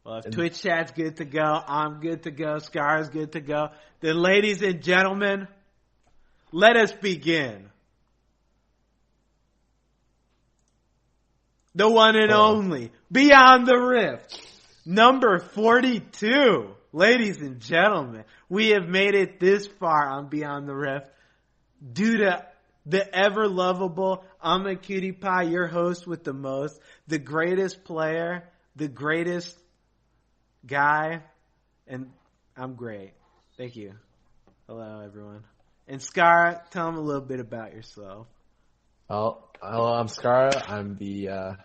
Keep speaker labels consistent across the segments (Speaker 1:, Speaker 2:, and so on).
Speaker 1: Well, if Twitch chat's good to go, I'm good to go, Scar's good to go, then ladies and gentlemen, let us begin. The one and only, Beyond the Rift, number 42. Ladies and gentlemen, we have made it this far on Beyond the Rift due to the ever lovable, I'm a cutie pie, your host with the most, the greatest player, the greatest guy, and I'm great. Thank you. Hello, everyone. And Scar, tell them a little bit about yourself.
Speaker 2: Oh, hello, I'm Scar. I'm the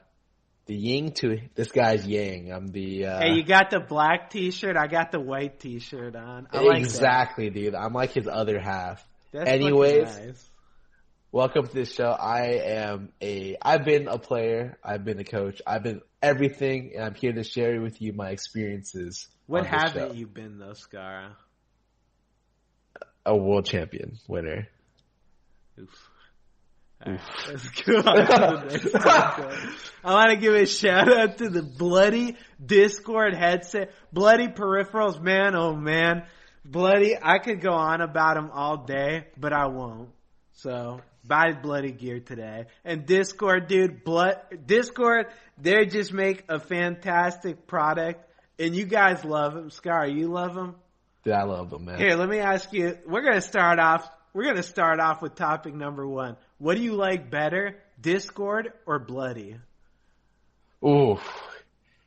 Speaker 2: yin to this guy's yang. I'm the
Speaker 1: Hey, you got the black t-shirt, I got the white t-shirt on. I like
Speaker 2: exactly, dude. I'm like his other half.
Speaker 1: That's
Speaker 2: Anyways,
Speaker 1: nice.
Speaker 2: Welcome to this show. I've been a player, I've been a coach, I've been everything, and I'm here to share with you my experiences.
Speaker 1: What haven't you been though, Scar?
Speaker 2: A world champion winner.
Speaker 1: Oof. Right, let's go on to the next topic. I want to give a shout out to the bloody Discord headset, bloody peripherals, man, oh man. Bloody, I could go on about them all day, but I won't. So, buy bloody gear today. And Discord, dude, Discord, they just make a fantastic product, and you guys love them. Scar, you love them?
Speaker 2: Dude, I love them, man.
Speaker 1: Here, let me ask you, we're going to start off with topic number 1. What do you like better, Discord or Bloody?
Speaker 2: Ooh.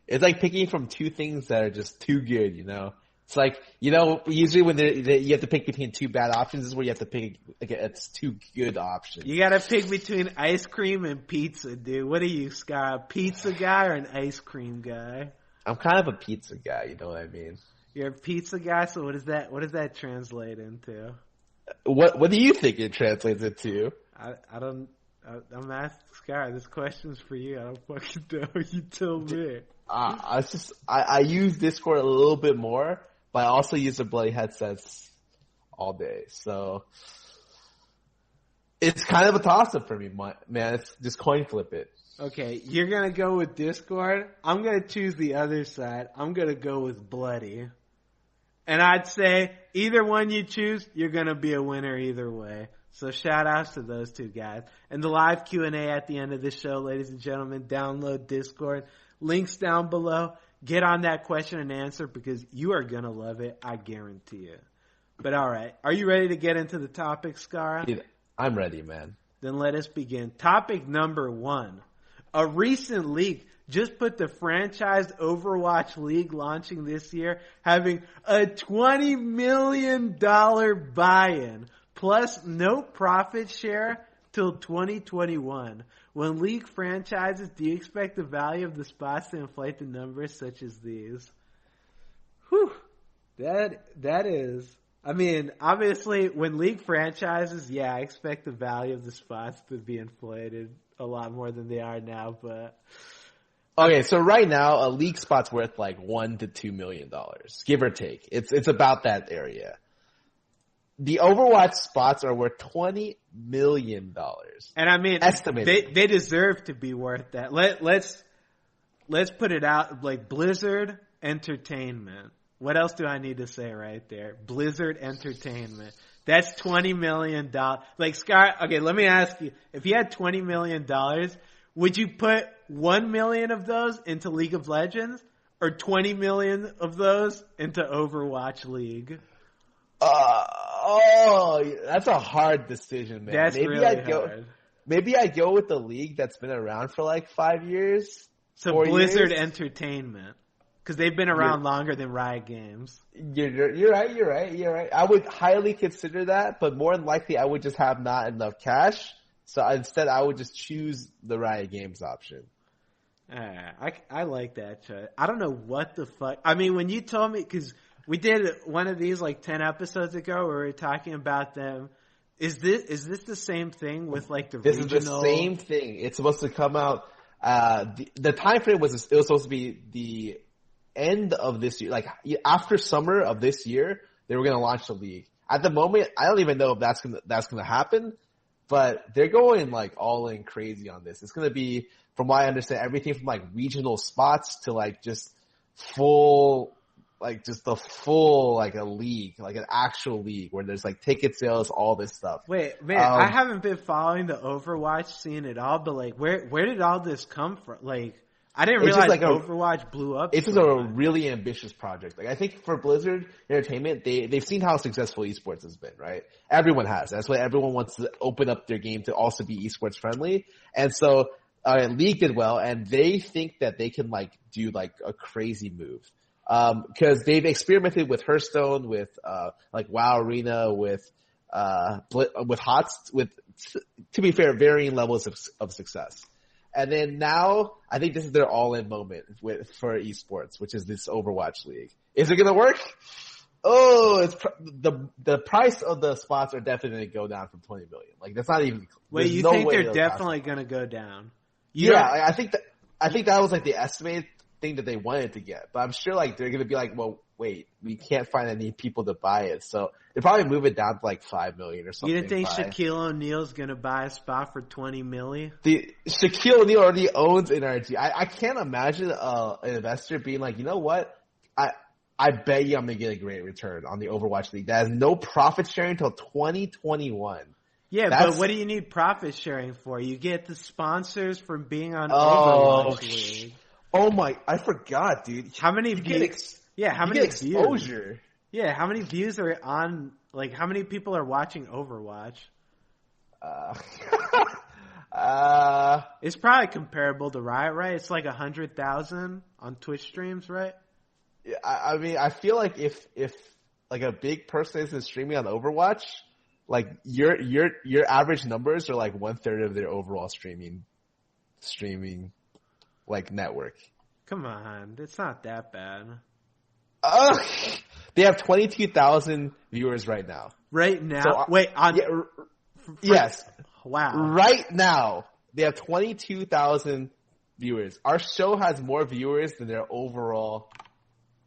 Speaker 2: It's like picking from two things that are just too good, you know? It's like, you know, usually when you have to pick between two bad options, this is where you have to pick, like, it's two good options.
Speaker 1: You gotta pick between ice cream and pizza, dude. What are you, Scott? A pizza guy or an ice cream guy?
Speaker 2: I'm kind of a pizza guy, you know what I mean?
Speaker 1: You're a pizza guy, so what does that translate into?
Speaker 2: What do you think it translates into?
Speaker 1: I'm asking Sky. This question's for you. I don't fucking know. You tell me.
Speaker 2: I use Discord a little bit more, but I also use the bloody headsets all day. So it's kind of a toss up for me, man. It's just coin flip it.
Speaker 1: Okay, you're gonna go with Discord. I'm gonna choose the other side. I'm gonna go with Bloody. And I'd say either one you choose, you're gonna be a winner either way. So shout outs to those two guys. And the live Q&A at the end of the show, ladies and gentlemen, download Discord. Links down below. Get on that question and answer because you are gonna love it. I guarantee it. But alright, are you ready to get into the topic, Scara?
Speaker 2: Dude, I'm ready, man.
Speaker 1: Then let us begin. Topic number 1. A recent leak just put the franchised Overwatch League launching this year having a $20 million buy-in plus no profit share till 2021. When League franchises, do you expect the value of the spots to inflate the numbers such as these? Whew. That is... I mean, obviously, when League franchises, yeah, I expect the value of the spots to be inflated a lot more than they are now, but...
Speaker 2: Okay, so right now, a League spot's worth like $1 to $2 million, give or take. It's about that area. The Overwatch spots are worth $20 million.
Speaker 1: And I mean,
Speaker 2: estimated.
Speaker 1: They deserve to be worth that. Let's put it out like Blizzard Entertainment. What else do I need to say right there? Blizzard Entertainment. That's $20 million. Like, Scott, okay, let me ask you. If you had $20 million, would you put 1 million of those into League of Legends or 20 million of those into Overwatch League?
Speaker 2: That's a hard decision, man.
Speaker 1: That's really hard.
Speaker 2: Maybe I go with the League that's been around for like 5 years.
Speaker 1: So Blizzard Entertainment. Because they've been around longer than Riot Games.
Speaker 2: You're right. I would highly consider that, but more than likely I would just have not enough cash. So instead I would just choose the Riot Games option.
Speaker 1: I like that choice. I don't know what the fuck. I mean, when you told me, because we did one of these like 10 episodes ago where we were talking about them. Is this the same thing with like the regional?
Speaker 2: This is the same thing. It's supposed to come out. The time frame was supposed to be the end of this year, like after summer of this year, they were going to launch the league. At the moment, I don't even know if that's gonna happen, but they're going like all in crazy on this. It's going to be, from what I understand, everything from like regional spots to like just full, like just the full, like a league, like an actual league where there's like ticket sales, all this stuff.
Speaker 1: Wait, man, I haven't been following the Overwatch scene at all, but like, where did all this come from? Like, I didn't realize like Overwatch blew up.
Speaker 2: It's just a really ambitious project. Like, I think for Blizzard Entertainment, they've seen how successful esports has been, right? Everyone has. That's why everyone wants to open up their game to also be esports friendly. And so, League did well, and they think that they can like do like a crazy move. Cause they've experimented with Hearthstone, with, like WoW Arena, with HOTS, to be fair, varying levels of success. And then now, I think this is their all-in moment for esports, which is this Overwatch League. Is it gonna work? Oh, the price of the spots are definitely gonna go down from 20 million. Like, that's not even.
Speaker 1: Wait, you think they're definitely gonna go down?
Speaker 2: I think that was like the estimated thing that they wanted to get, but I'm sure like they're gonna be like, well, wait, we can't find any people to buy it, so they probably move it down to like 5 million or something.
Speaker 1: You didn't think Shaquille O'Neal's gonna buy a spot for 20 million?
Speaker 2: Shaquille O'Neal already owns NRG. I can't imagine an investor being like, you know what, I bet you I'm gonna get a great return on the Overwatch League that has no profit sharing until 2021.
Speaker 1: Yeah, but what do you need profit sharing for? You get the sponsors from being on Overwatch League.
Speaker 2: Oh my! I forgot, dude.
Speaker 1: How many views? How many
Speaker 2: exposure?
Speaker 1: Views? Yeah, how many views are on? Like, how many people are watching Overwatch? It's probably comparable to Riot, right? It's like 100,000 on Twitch streams, right?
Speaker 2: Yeah, I mean, I feel like if like a big person isn't streaming on Overwatch, like your average numbers are like 1/3 of their overall streaming like network.
Speaker 1: Come on, it's not that bad.
Speaker 2: They have 22,000 viewers right now.
Speaker 1: Right now?
Speaker 2: So,
Speaker 1: wait,
Speaker 2: yes.
Speaker 1: Wow.
Speaker 2: Right now, they have 22,000 viewers. Our show has more viewers than their overall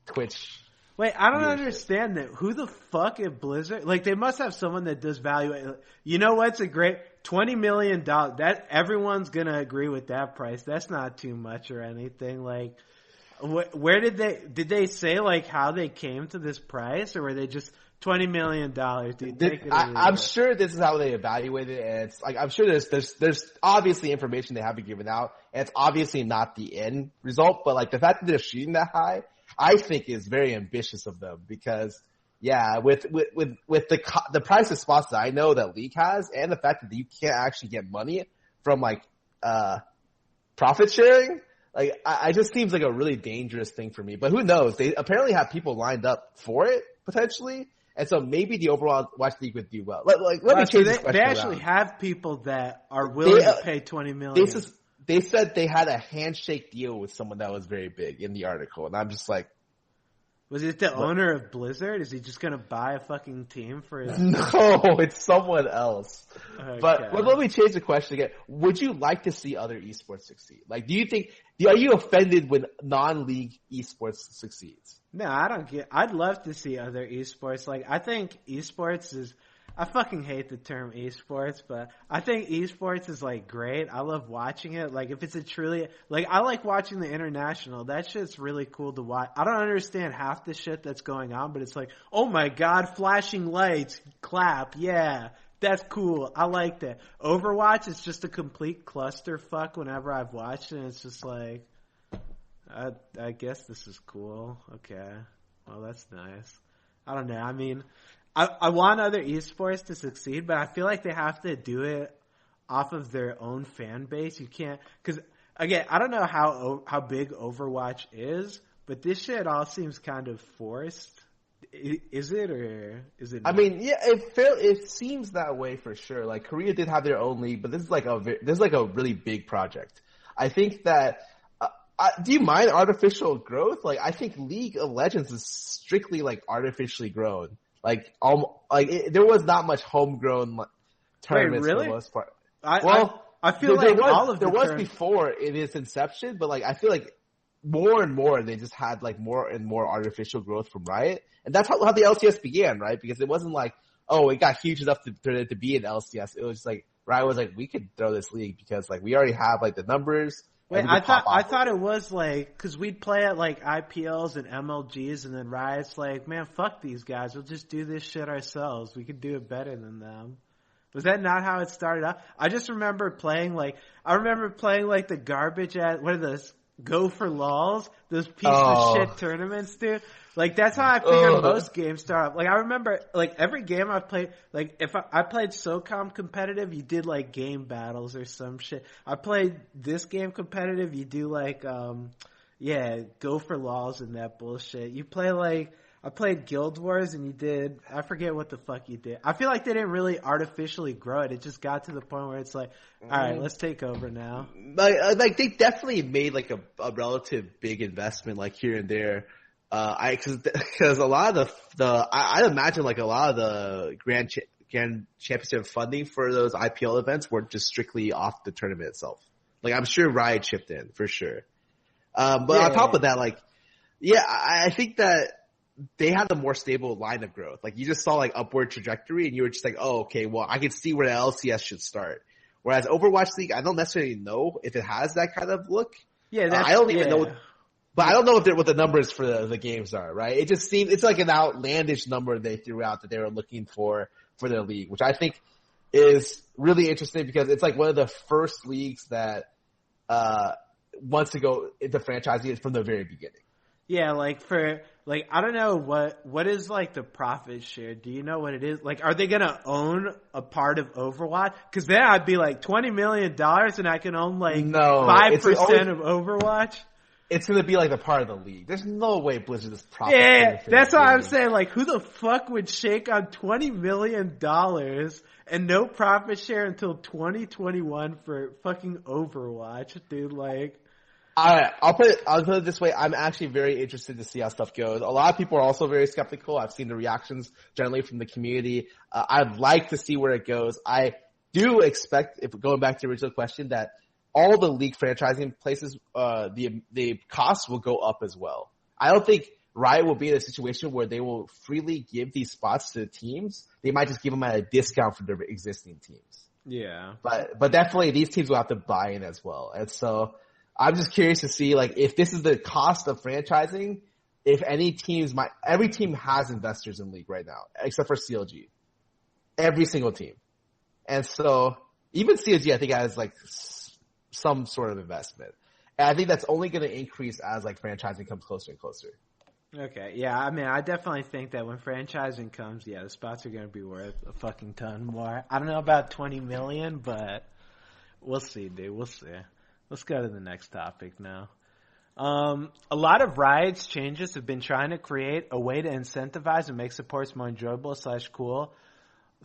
Speaker 2: Twitch.
Speaker 1: Wait, I don't understand that. Who the fuck at Blizzard? Like, they must have someone that does value. You know what's a great $20 million? That everyone's gonna agree with that price. That's not too much or anything. Like, where did they say like how they came to this price, or were they just $20 million? Dude,
Speaker 2: I'm sure this is how they evaluated it, and it's like I'm sure there's obviously information they haven't given out, and it's obviously not the end result. But like the fact that they're shooting that high, I think is very ambitious of them because, yeah, with the price of spots that I know that League has, and the fact that you can't actually get money from like profit sharing, like I just seems like a really dangerous thing for me. But who knows? They apparently have people lined up for it potentially, and so maybe the Overwatch League would do well. Let me change this question.
Speaker 1: They actually have people that are willing to pay $20 million.
Speaker 2: They said they had a handshake deal with someone that was very big in the article, and I'm just like,
Speaker 1: was it the owner of Blizzard? Is he just gonna buy a fucking team for his?
Speaker 2: No, it's someone else. Okay. But let me change the question again. Would you like to see other esports succeed? Like, are you offended when non-league esports succeeds?
Speaker 1: No, I don't I'd love to see other esports. Like, I think esports is, I fucking hate the term esports, but I think esports is like great. I love watching it. Like, if it's a truly, like, I like watching the international. That shit's really cool to watch. I don't understand half the shit that's going on, but it's like, oh my god, flashing lights, clap, yeah, that's cool. I like that. Overwatch is just a complete clusterfuck whenever I've watched it, and it's just like, I guess this is cool. Okay. Well, that's nice. I don't know. I mean, I want other esports to succeed, but I feel like they have to do it off of their own fan base. You can't, because again, I don't know how big Overwatch is, but this shit all seems kind of forced. Is it, or is it not?
Speaker 2: I mean, yeah, it seems that way for sure. Like, Korea did have their own league, but this is like a really big project. I think that. Do you mind artificial growth? Like, I think League of Legends is strictly like artificially grown. Like, there was not much homegrown tournaments for the most part.
Speaker 1: I feel like there
Speaker 2: was before in its inception, but like I feel like more and more they just had like more and more artificial growth from Riot, and that's how the LCS began, right? Because it wasn't like, oh, it got huge enough to be an LCS. It was just like Riot was like, we could throw this league because like we already have like the numbers.
Speaker 1: Wait,
Speaker 2: we could pop
Speaker 1: I
Speaker 2: off.
Speaker 1: thought it was like, cause we'd play at like IPLs and MLGs and then Riot's like, man, fuck these guys. We'll just do this shit ourselves. We could do it better than them. Was that not how it started out? I just remember playing like the garbage at, what are those, Go for Lols? Those piece of shit tournaments, dude. Like, that's how I figured most games start off. Like, I remember, like, every game I've played, like, if I played SOCOM competitive, you did, like, game battles or some shit. I played this game competitive, you do, like, Go for Lols and that bullshit. You play, like, I played Guild Wars and you did, I forget what the fuck you did. I feel like they didn't really artificially grow it. It just got to the point where it's like, alright, let's take over now.
Speaker 2: Like they definitely made like a relative big investment like here and there. Cause a lot of I imagine like a lot of the grand championship funding for those IPL events were just strictly off the tournament itself. Like I'm sure Riot chipped in for sure. But on top of that, like, I think that they had a more stable line of growth. Like you just saw like upward trajectory and you were just like, oh, okay, well I can see where the LCS should start. Whereas Overwatch League, I don't necessarily know if it has that kind of look. Yeah, I don't even know. But I don't know what the numbers for the games are, right? It just seems, it's like an outlandish number they threw out that they were looking for their league, which I think is really interesting because it's like one of the first leagues that, wants to go into franchising from the very beginning.
Speaker 1: Yeah, like I don't know what is like the profit share. Do you know what it is? Like, are they gonna own a part of Overwatch? Cause then I'd be like $20 million and I can own like 5% of Overwatch.
Speaker 2: It's gonna be like a part of the league. There's no way Blizzard is profit.
Speaker 1: Yeah, that's what I'm saying. Like, who the fuck would shake on $20 million and no profit share until 2021 for fucking Overwatch, dude? Like,
Speaker 2: alright, I'll put it this way. I'm actually very interested to see how stuff goes. A lot of people are also very skeptical. I've seen the reactions generally from the community. I'd like to see where it goes. I do expect, if going back to the original question, that all the league franchising places, the costs will go up as well. I don't think Riot will be in a situation where they will freely give these spots to the teams. They might just give them at a discount for their existing teams.
Speaker 1: Yeah.
Speaker 2: But definitely these teams will have to buy in as well. And so I'm just curious to see, like, if this is the cost of franchising, if any teams every team has investors in league right now, except for CLG. Every single team. And so even CLG, I think, has like some sort of investment. And I think that's only going to increase as like franchising comes closer and closer.
Speaker 1: Okay, yeah, I mean, I definitely think that when franchising comes, the spots are going to be worth a fucking ton more. I don't know about 20 million, but we'll see, dude. We'll see. Let's go to the next topic now. A lot of Riot's changes have been trying to create a way to incentivize and make supports more enjoyable / cool.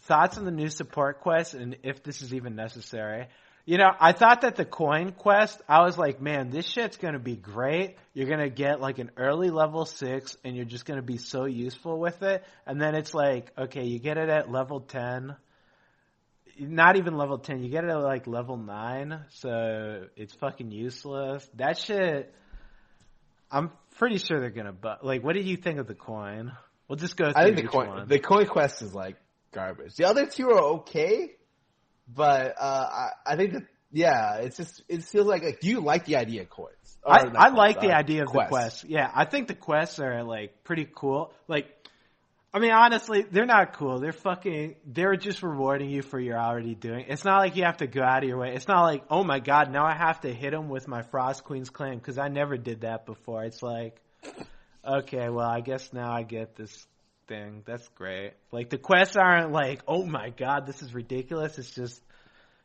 Speaker 1: Thoughts on the new support quest and if this is even necessary? You know, I thought that the coin quest, I was like, man, this shit's going to be great. You're going to get like an early level 6 and you're just going to be so useful with it. And then it's like, okay, you get it at level 10. Not even level 10. You get it at like level 9. So it's fucking useless. That shit, I'm pretty sure they're going to, like, what do you think of the coin? We'll just go through each one.
Speaker 2: The coin quest is like garbage. The other two are okay. But I think that it feels like do you like the idea of coins?
Speaker 1: I like the idea of the quests. Yeah, I think the quests are like pretty cool. Like, I mean, honestly, they're not cool. They're just rewarding you for you're already doing. It's not like you have to go out of your way. It's not like, oh my god, now I have to hit him with my Frost Queen's claim because I never did that before. It's like, okay, well, I guess now I get this thing. That's great. Like, the quests aren't like, oh my god, this is ridiculous. It's just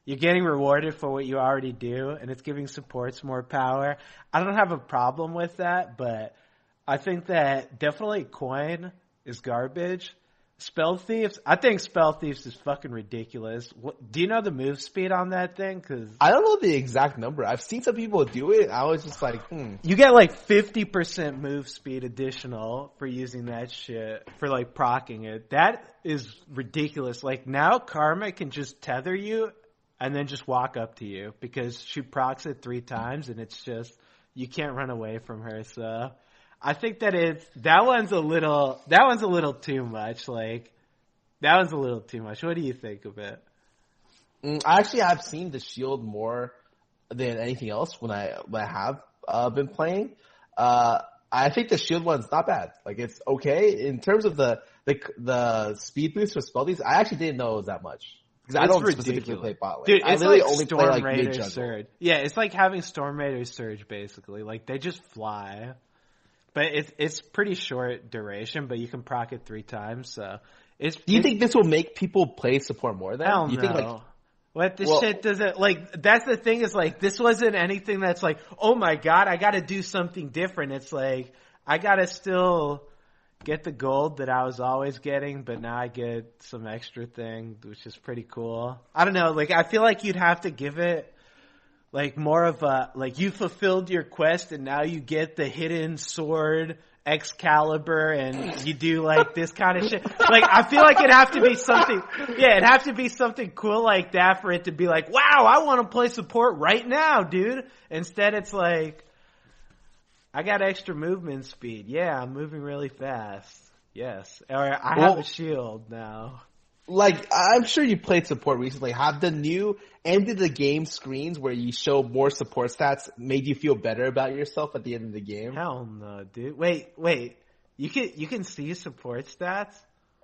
Speaker 1: you're getting rewarded for what you already do, and it's giving supports more power. I don't have a problem with that, but I think that definitely coin is garbage. Spell Thieves, I think Spell Thieves is fucking ridiculous. Do you know the move speed on that thing? Cause
Speaker 2: I don't know the exact number. I've seen some people do it. I was just like,
Speaker 1: You get like 50% move speed additional for using that shit, for like proccing it. That is ridiculous. Like, now Karma can just tether you and then just walk up to you because she procs it 3 times and it's just, you can't run away from her. So I think that one's a little too much. Like, that one's a little too much. What do you think of it?
Speaker 2: I actually have seen the shield more than anything else when I have been playing. I think the shield one's not bad. Like it's okay in terms of the speed boost for spellies. I actually didn't know it was that much because I don't specifically play bot lane.
Speaker 1: Dude,
Speaker 2: I
Speaker 1: it's
Speaker 2: literally
Speaker 1: like
Speaker 2: only play
Speaker 1: Storm
Speaker 2: like
Speaker 1: Raider
Speaker 2: mid jungle.
Speaker 1: Surge. Yeah, it's like having Storm Raider Surge basically. Like they just fly, but it's pretty short duration. But you can proc it 3 times. So it's.
Speaker 2: Do you think this will make people play support more? Then
Speaker 1: hell
Speaker 2: you
Speaker 1: no.
Speaker 2: think like.
Speaker 1: What the shit doesn't, like, that's the thing is, like, this wasn't anything that's like, oh my god, I gotta do something different. It's like, I gotta still get the gold that I was always getting, but now I get some extra thing, which is pretty cool. I don't know, like, I feel like you'd have to give it, like, more of a, like, you fulfilled your quest and now you get the hidden sword Excalibur and you do like this kind of shit. Like I feel like it'd have to be something, it'd have to be something cool like that for it to be like, wow, I want to play support right now, dude. Instead it's like, I got extra movement speed. Yeah, I'm moving really fast. Yes. Or I have a shield now.
Speaker 2: Like, I'm sure you played support recently. Have the new end of the game screens where you show more support stats made you feel better about yourself at the end of the game?
Speaker 1: Hell no, dude. Wait. You can see support stats?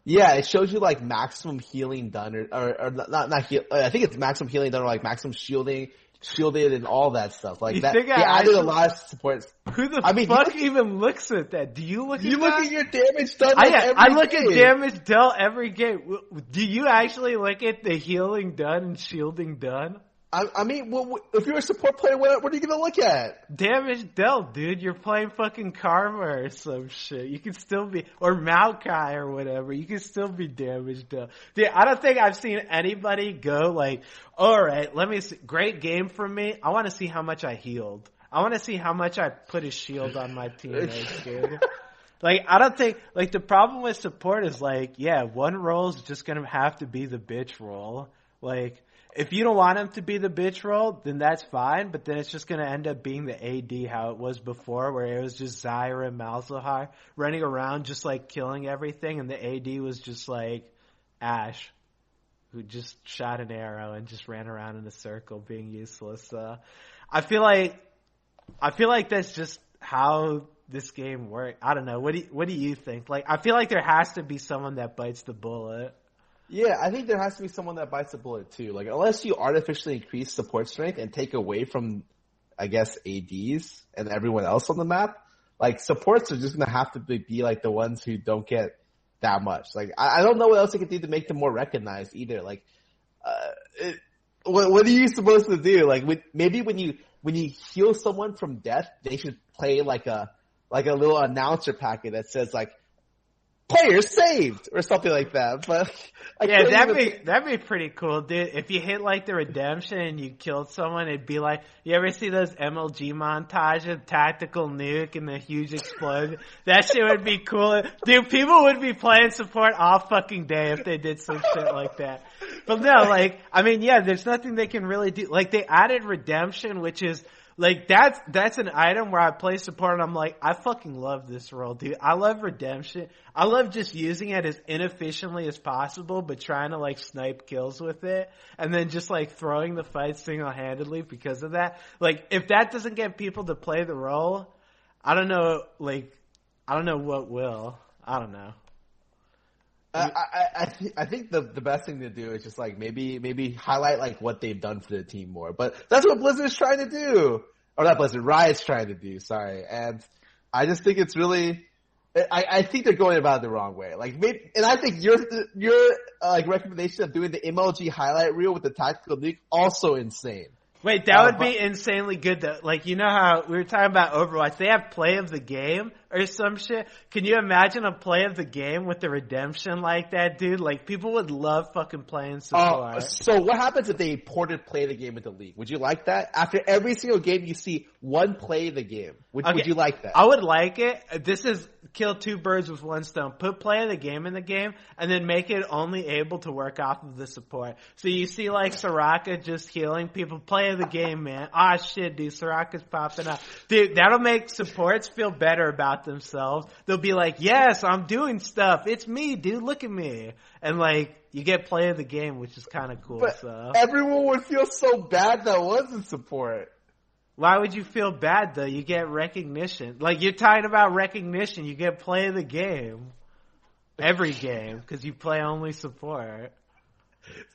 Speaker 2: Yeah, it shows you like maximum healing done or not heal. I think it's maximum healing done or like maximum shielded and all that stuff. Like that. They added a lot of supports.
Speaker 1: Who the fuck even looks at that? Do you look at that?
Speaker 2: You look at your damage done like every
Speaker 1: I look
Speaker 2: game.
Speaker 1: at damage dealt every game. Do you actually look at the healing done and shielding done?
Speaker 2: I mean, if you're a support player, what are you gonna look at?
Speaker 1: Damage dealt, dude. You're playing fucking Karma or some shit. You can still be, or Maokai or whatever. You can still be damage dealt. Dude, I don't think I've seen anybody go like, alright, let me see. Great game from me. I want to see how much I healed. I want to see how much I put a shield on my teammates, dude. Like, I don't think, like, the problem with support is like, yeah, one role is just gonna have to be the bitch role. Like, if you don't want him to be the bitch role, then that's fine, but then it's just going to end up being the AD how it was before, where it was just Zyra and Malzahar running around just like killing everything, and the AD was just like Ashe, who just shot an arrow and just ran around in a circle being useless. I feel like that's just how this game works. I don't know. What do you think? Like, I feel like there has to be someone that bites the bullet.
Speaker 2: Yeah, I think there has to be someone that bites the bullet too. Like, unless you artificially increase support strength and take away from, I guess, ADs and everyone else on the map, like, supports are just gonna have to be like the ones who don't get that much. Like, I don't know what else they could do to make them more recognized either. Like, what are you supposed to do? Like, maybe when you heal someone from death, they should play like a little announcer packet that says like, player saved or something like that. But
Speaker 1: that'd be pretty cool, dude. If you hit like the redemption and you killed someone, it'd be like, you ever see those MLG montages, tactical nuke and the huge explosion? That shit would be cool. Dude, people would be playing support all fucking day if they did some shit like that. But no, like, I mean, yeah, there's nothing they can really do. Like, they added redemption, which is, like, that's an item where I play support and I'm like, I fucking love this role, dude. I love redemption. I love just using it as inefficiently as possible, but trying to like snipe kills with it. And then just like throwing the fight single-handedly because of that. Like, if that doesn't get people to play the role, I don't know what will. I don't know.
Speaker 2: I think the best thing to do is just like maybe highlight like what they've done for the team more. But that's what Blizzard's trying to do. Or not Blizzard, Riot's trying to do, sorry. And I just think it's really I think they're going about it the wrong way. Like and I think your like recommendation of doing the MLG highlight reel with the tactical nuke also insane.
Speaker 1: Wait, that would be insanely good though. Like, you know how we were talking about Overwatch, they have play of the game or some shit. Can you imagine a play of the game with the redemption like that, dude? Like, people would love fucking playing support.
Speaker 2: So what happens if they ported play of the game into League? Would you like that? After every single game you see one play of the game. Would you like that?
Speaker 1: I would like it. This is kill two birds with one stone. Put play of the game in the game and then make it only able to work off of the support. So you see like Soraka just healing people. Play of the game, man. Ah, shit, dude. Soraka's popping up. Dude, that'll make supports feel better about themselves. They'll be like, yes, I'm doing stuff. It's me, dude. Look at me. And like, you get play of the game, which is kind of cool.
Speaker 2: But
Speaker 1: so
Speaker 2: everyone would feel so bad that wasn't support.
Speaker 1: Why would you feel bad though? You get recognition. Like you're talking about recognition. You get play of the game. Every game. Because you play only support.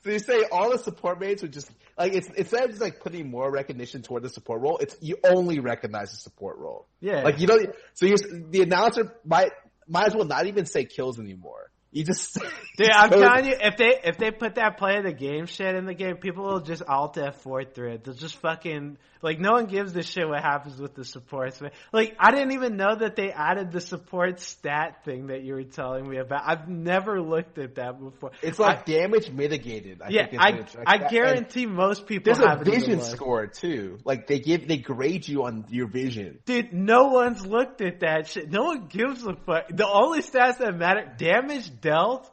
Speaker 2: So you say all the support mates would just, like, instead of just like putting more recognition toward the support role, you only recognize the support role.
Speaker 1: Yeah.
Speaker 2: Like you don't, so the announcer might as well not even say kills anymore. You just,
Speaker 1: dude, I'm telling you, if they put that play of the game shit in the game, people will just alt F4 through it. They'll just fucking, like, no one gives a shit what happens with the supports. Like, I didn't even know that they added the support stat thing that you were telling me about. I've never looked at that before.
Speaker 2: It's like damage mitigated.
Speaker 1: I guarantee most people
Speaker 2: there's
Speaker 1: have
Speaker 2: a vision score too. Like they grade you on your vision.
Speaker 1: Dude, no one's looked at that shit. No one gives a fuck. The only stats that matter, damage dealt,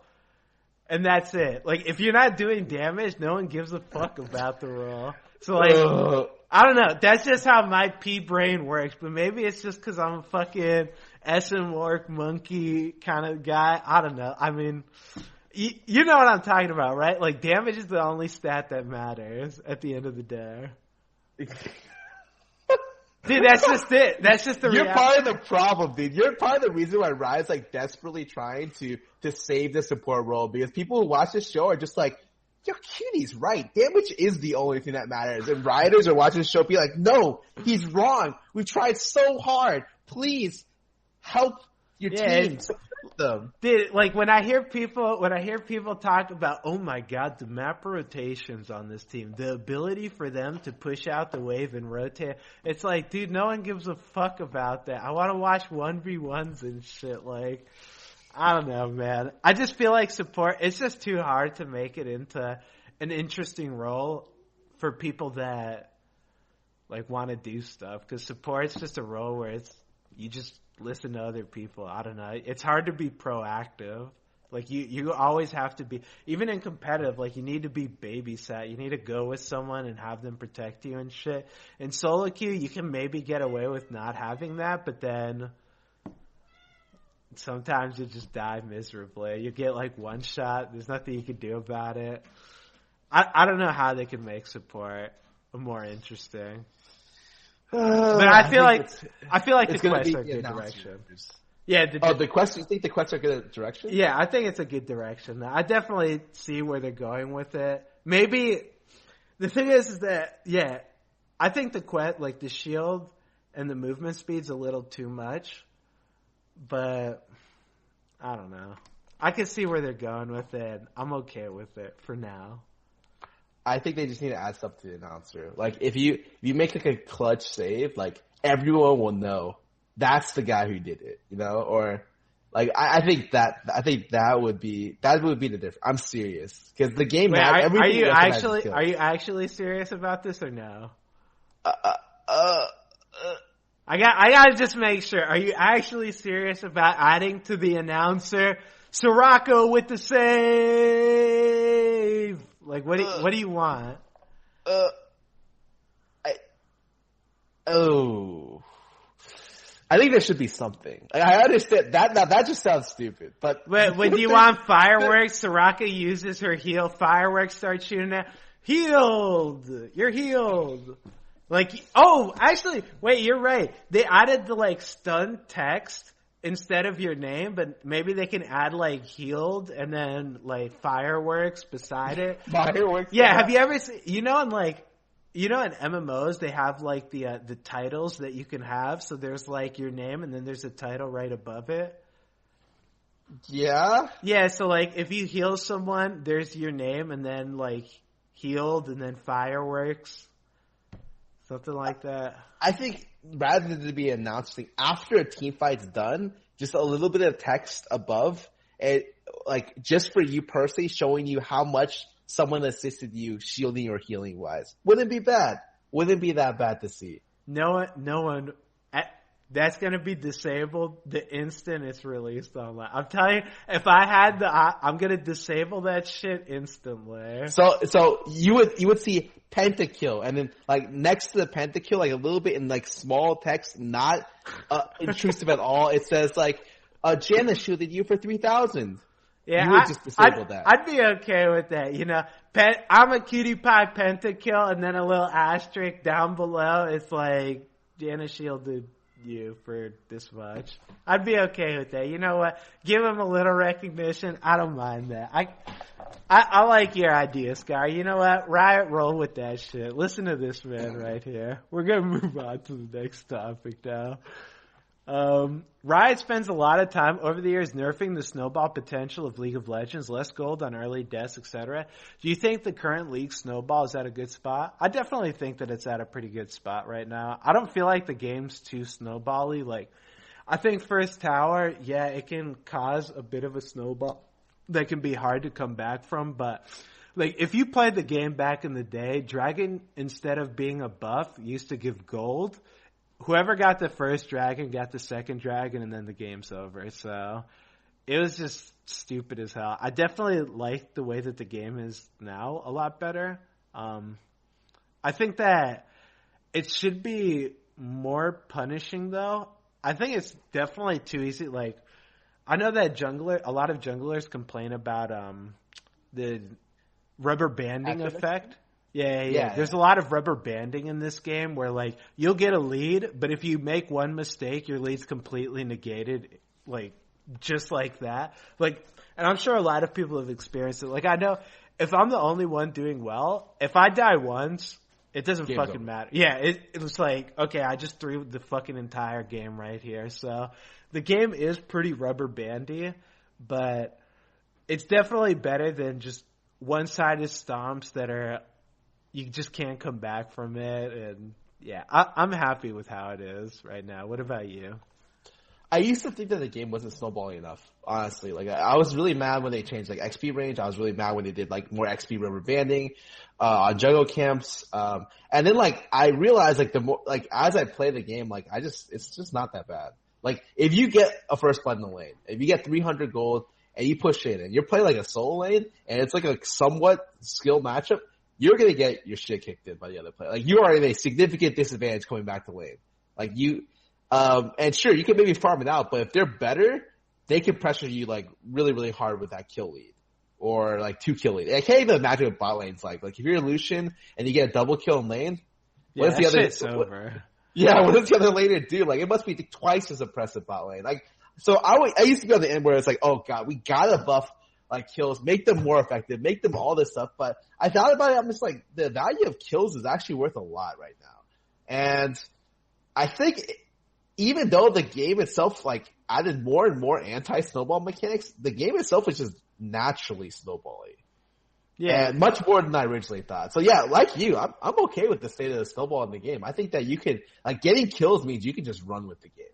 Speaker 1: and that's it. Like, if you're not doing damage, no one gives a fuck about the role. So, like, I don't know. That's just how my pea brain works. But maybe it's just because I'm a fucking SMorg monkey kind of guy. I don't know. I mean, you know what I'm talking about, right? Like, damage is the only stat that matters at the end of the day. Dude, that's just it. That's just the reality.
Speaker 2: You're part of the problem, dude. You're part of the reason why Riot's like desperately trying to save the support role, because people who watch this show are just like, yo, Cutie's right. Damage is the only thing that matters. And Rioters are watching the show be like, no, he's wrong. We tried so hard. Please help your team. Them.
Speaker 1: Dude, like when I hear people talk about, oh my god, the map rotations on this team, the ability for them to push out the wave and rotate, it's like, dude, no one gives a fuck about that. I want to watch 1v1s and shit. Like, I don't know, man. I just feel like support, it's just too hard to make it into an interesting role for people that like want to do stuff, because support's just a role where it's, you just listen to other people. I don't know. It's hard to be proactive. Like you always have to be, even in competitive, like you need to be babysat. You need to go with someone and have them protect you and shit. In solo queue, you can maybe get away with not having that, but then sometimes you just die miserably. You get like one shot. There's nothing you can do about it. I don't know how they can make support more interesting. But I feel like the quests are a good direction. Yeah.
Speaker 2: The quests. You think the quests are a good direction?
Speaker 1: Yeah, I think it's a good direction. I definitely see where they're going with it. Maybe the thing is that I think the quest, like the shield and the movement speed's a little too much. But I don't know. I can see where they're going with it. I'm okay with it for now.
Speaker 2: I think they just need to add stuff to the announcer. Like if you make like a clutch save, like everyone will know that's the guy who did it, you know? Or like I think that would be the difference. I'm serious, because the game.
Speaker 1: Wait, are you actually serious about this or no? I gotta just make sure. Are you actually serious about adding to the announcer Soraka with the save? Like, what do you want?
Speaker 2: I think there should be something. I understand that just sounds stupid, but
Speaker 1: when you want fireworks, Soraka uses her heal. Fireworks start shooting at. Healed! You're healed! Like, oh, actually, wait, you're right. They added the, like, stun text instead of your name, but maybe they can add, like, healed and then, like, fireworks beside it.
Speaker 2: Fireworks?
Speaker 1: Yeah, have you ever seen, in MMOs, they have, like, the titles that you can have. So there's, like, your name and then there's a title right above it.
Speaker 2: Yeah?
Speaker 1: Yeah, so, like, if you heal someone, there's your name and then, like, healed and then fireworks. Something like that.
Speaker 2: I think rather than to be announcing after a team fight's done, just a little bit of text above, it, like just for you personally, showing you how much someone assisted you shielding or healing wise. Wouldn't be bad. Wouldn't be that bad to see.
Speaker 1: No one. That's gonna be disabled the instant it's released online. I'm telling you, if I had I'm gonna disable that shit instantly.
Speaker 2: So you would see pentakill, and then like next to the pentakill, like a little bit in like small text, not intrusive at all. It says like, Jana shielded you for 3,000.
Speaker 1: Yeah,
Speaker 2: You would just disable that.
Speaker 1: I'd be okay with that. You know, I'm a cutie pie pentakill, and then a little asterisk down below. It's like Jaina shielded you for this much. I'd be okay with that. You know what? Give him a little recognition. I don't mind that. I like your idea, Sky. You know what? Riot, roll with that shit. Listen to this man right here. We're gonna move on to the next topic now. Riot spends a lot of time over the years nerfing the snowball potential of League of Legends, less gold on early deaths, etc. Do you think the current League snowball is at a good spot? I definitely think that it's at a pretty good spot right now. I don't feel like the game's too snowbally. Like, I think first tower, yeah, it can cause a bit of a snowball that can be hard to come back from, but like if you played the game back in the day, Dragon, instead of being a buff, used to give gold. Whoever got the first dragon got the second dragon, and then the game's over. So it was just stupid as hell. I definitely like the way that the game is now a lot better. I think that it should be more punishing, though. I think it's definitely too easy. Like, I know that a lot of junglers complain about the rubber banding effect. Yeah. There's a lot of rubber banding in this game where, like, you'll get a lead, but if you make one mistake, your lead's completely negated, like, just like that. Like, and I'm sure a lot of people have experienced it. Like, I know if I'm the only one doing well, if I die once, it doesn't Game's fucking over. Matter. Yeah, it was like, okay, I just threw the fucking entire game right here. So the game is pretty rubber bandy, but it's definitely better than just one-sided stomps that are, you just can't come back from it. And yeah, I'm happy with how it is right now. What about you?
Speaker 2: I used to think that the game wasn't snowballing enough, honestly. Like, I was really mad when they changed, like, XP range. I was really mad when they did, like, more XP rubber banding, on jungle camps. And then, like, I realized, like, the more, like, as I play the game, like, it's just not that bad. Like, if you get a first blood in the lane, if you get 300 gold and you push in and you're playing, like, a solo lane and it's, like, a somewhat skill matchup, you're gonna get your shit kicked in by the other player. Like, you are in a significant disadvantage coming back to lane. Like, and sure, you can maybe farm it out, but if they're better, they can pressure you, like, really, really hard with that kill lead. Or, like, 2 kill lead. I can't even imagine what bot lane's like. Like, if you're Lucian and you get a double kill in lane,
Speaker 1: what does the other, over.
Speaker 2: What does the other laner do? Like, it must be twice as impressive bot lane. Like, so I used to be on the end where it's like, oh god, we gotta buff, like, kills, make them more effective, make them all this stuff. But I thought about it, I'm just like, the value of kills is actually worth a lot right now. And I think even though the game itself, like, added more and more anti-snowball mechanics, the game itself is just naturally snowbally. Yeah. And much more than I originally thought. So yeah, like you, I'm okay with the state of the snowball in the game. I think that you can, like, getting kills means you can just run with the game.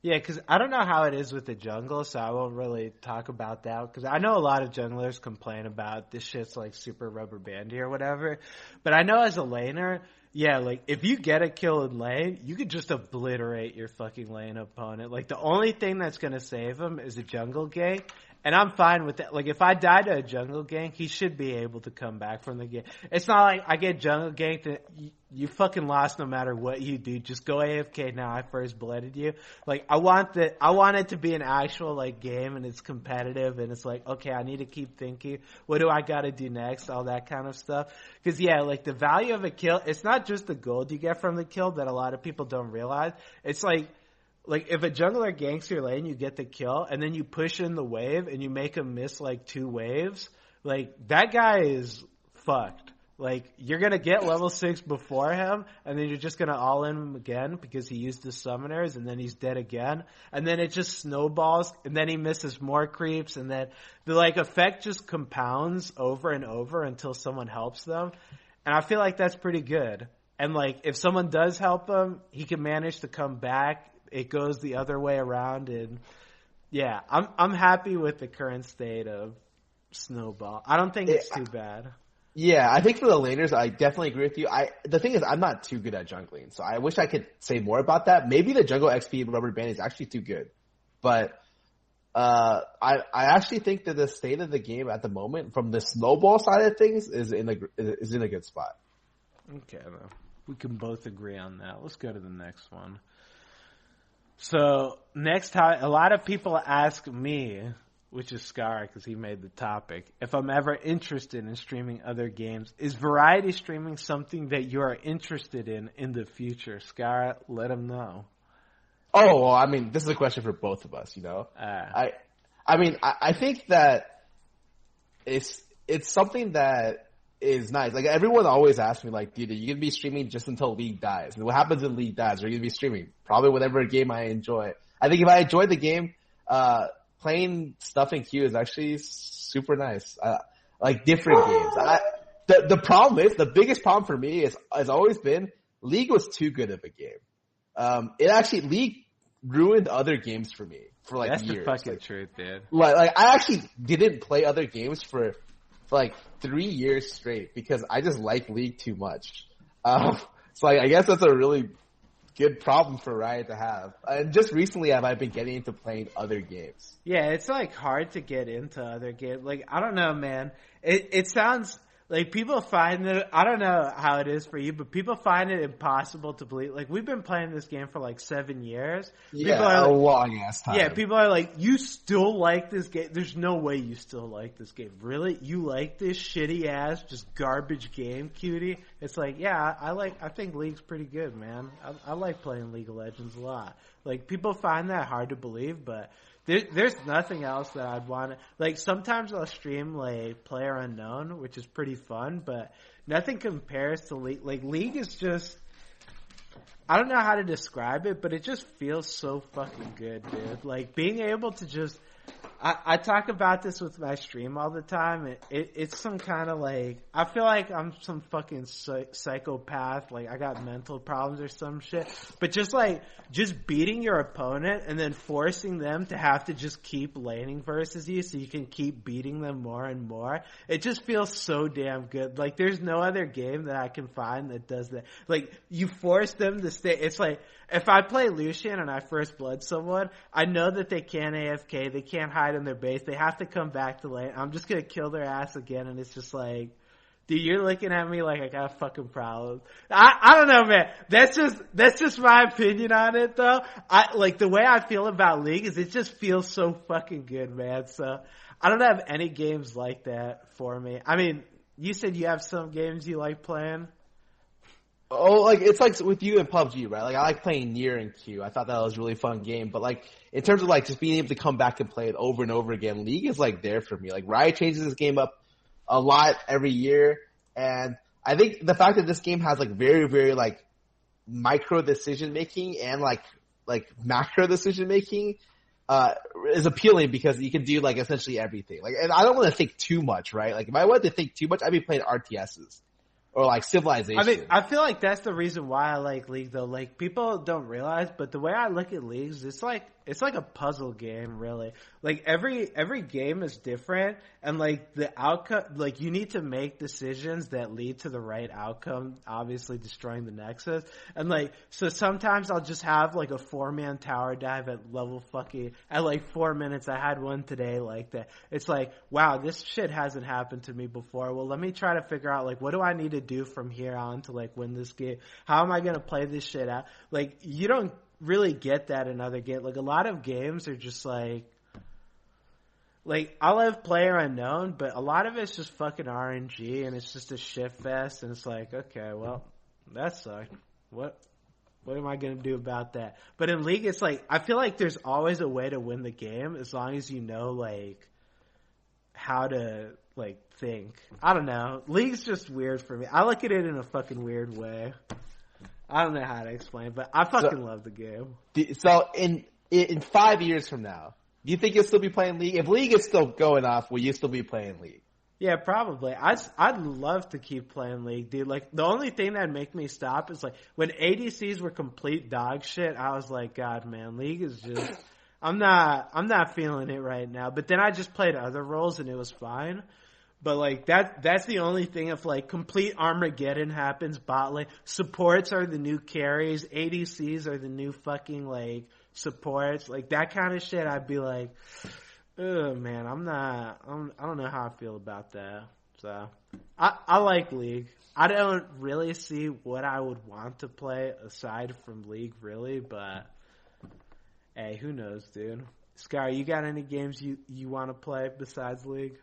Speaker 1: Yeah, because I don't know how it is with the jungle, so I won't really talk about that. Because I know a lot of junglers complain about this shit's like super rubber bandy or whatever. But I know as a laner, yeah, like if you get a kill in lane, you could just obliterate your fucking lane opponent. Like the only thing that's going to save him is a jungle gank. And I'm fine with that. Like, if I die to a jungle gank, he should be able to come back from the game. It's not like I get jungle ganked and you fucking lost no matter what you do. Just go AFK now. I first blooded you. Like, I want it to be an actual, like, game and it's competitive and it's like, okay, I need to keep thinking. What do I gotta do next? All that kind of stuff. Cause yeah, like, the value of a kill, it's not just the gold you get from the kill that a lot of people don't realize. It's like if a jungler ganks your lane, you get the kill, and then you push in the wave, and you make him miss, like, 2 waves, like, that guy is fucked. Like, you're gonna get level 6 before him, and then you're just gonna all-in him again, because he used the summoners, and then he's dead again, and then it just snowballs, and then he misses more creeps, and then the, like, effect just compounds over and over until someone helps them, and I feel like that's pretty good. And, like, if someone does help him, he can manage to come back. It goes the other way around, and yeah, I'm happy with the current state of Snowball. I don't think it's too bad.
Speaker 2: Yeah, I think for the laners, I definitely agree with you. The thing is, I'm not too good at jungling, so I wish I could say more about that. Maybe the jungle XP rubber band is actually too good, but I actually think that the state of the game at the moment, from the Snowball side of things, is in a good spot.
Speaker 1: Okay, well, we can both agree on that. Let's go to the next one. So next time, a lot of people ask me, which is Scar because he made the topic. If I'm ever interested in streaming other games, is variety streaming something that you are interested in the future? Scar, let him know.
Speaker 2: Oh, well, I mean, this is a question for both of us, you know? I think that it's something that is nice. Like, everyone always asks me, like, dude, are you going to be streaming just until League dies? And what happens when League dies? Are you going to be streaming? Probably whatever game I enjoy. I think if I enjoy the game, playing stuff in queue is actually super nice. Like different games. The problem is, the biggest problem for me has always been League was too good of a game. League ruined other games for me for like
Speaker 1: That's
Speaker 2: years.
Speaker 1: That's the fucking truth, dude.
Speaker 2: Like I actually didn't play other games for like 3 years straight because I just like League too much. So I guess that's a really good problem for Riot to have. And just recently have I been getting into playing other games.
Speaker 1: Yeah, it's like hard to get into other games. Like, I don't know, man. It sounds like people find that, I don't know how it is for you, but people find it impossible to believe. Like, we've been playing this game for like 7 years.
Speaker 2: Yeah, a long ass time.
Speaker 1: Yeah, people are like, you still like this game? There's no way you still like this game. Really? You like this shitty ass, just garbage game, cutie? It's like, yeah, I think League's pretty good, man. I like playing League of Legends a lot. Like, people find that hard to believe, but there's nothing else that I'd want to, like, sometimes I'll stream like Player Unknown, which is pretty fun, but nothing compares to League. Like, League is just, I don't know how to describe it, but it just feels so fucking good, dude. Like, being able to just, I talk about this with my stream all the time. It's some kind of like, I feel like I'm some fucking psychopath. Like, I got mental problems or some shit. But just beating your opponent and then forcing them to have to just keep laning versus you so you can keep beating them more and more. It just feels so damn good. Like, there's no other game that I can find that does that. Like, you force them to stay. It's like, if I play Lucian and I first blood someone, I know that they can't AFK, they can't hide in their base, they have to come back to lane. I'm just gonna kill their ass again, and it's just like, dude, you're looking at me like I got a fucking problem. I don't know, man. That's just my opinion on it, though. Like, the way I feel about League is it just feels so fucking good, man. So I don't have any games like that for me. I mean, you said you have some games you like playing.
Speaker 2: Oh, like, it's like with you in PUBG, right? Like, I like playing Nier and Q. I thought that was a really fun game. But, like, in terms of, like, just being able to come back and play it over and over again, League is, like, there for me. Like, Riot changes this game up a lot every year. And I think the fact that this game has, like, very, very, like, micro decision-making and, like macro decision-making, is appealing because you can do, like, essentially everything. Like, and I don't want to think too much, right? Like, if I wanted to think too much, I'd be playing RTSs. Or like Civilization.
Speaker 1: I mean, I feel like that's the reason why I like League, though. Like, people don't realize, but the way I look at Leagues, it's like a puzzle game, really. Like, every game is different, and like the outcome, like, you need to make decisions that lead to the right outcome, obviously destroying the Nexus. And like, so sometimes I'll just have like a 4-man tower dive at like 4 minutes. I had one today like that. It's like, wow, this shit hasn't happened to me before. Well, let me try to figure out, like, what do I need to do from here on to like win this game? How am I going to play this shit out? Like, you don't really get that in other games. Like, a lot of games are just like I love Player Unknown, but a lot of it's just fucking RNG, and it's just a shit fest, and it's like, okay, well, that sucked. What am I gonna do about that? But in League, it's like, I feel like there's always a way to win the game as long as you know, like, how to, like, think. I don't know. League's just weird for me. I look at it in a fucking weird way. I don't know how to explain, but I fucking love the game.
Speaker 2: So in 5 years from now, do you think you'll still be playing League? If League is still going off, will you still be playing League?
Speaker 1: Yeah, probably. I'd love to keep playing League, dude. Like, the only thing that'd make me stop is, like, when ADCs were complete dog shit, I was like, God, man, League is just, I'm not feeling it right now. But then I just played other roles and it was fine. But, like, that's the only thing. If, like, complete Armageddon happens, bot lane, supports are the new carries, ADCs are the new fucking, like, supports, like, that kind of shit, I'd be like, ugh, man, I don't know how I feel about that. So, I like League. I don't really see what I would want to play aside from League, really, but, hey, who knows, dude? Sky, you got any games you want to play besides League?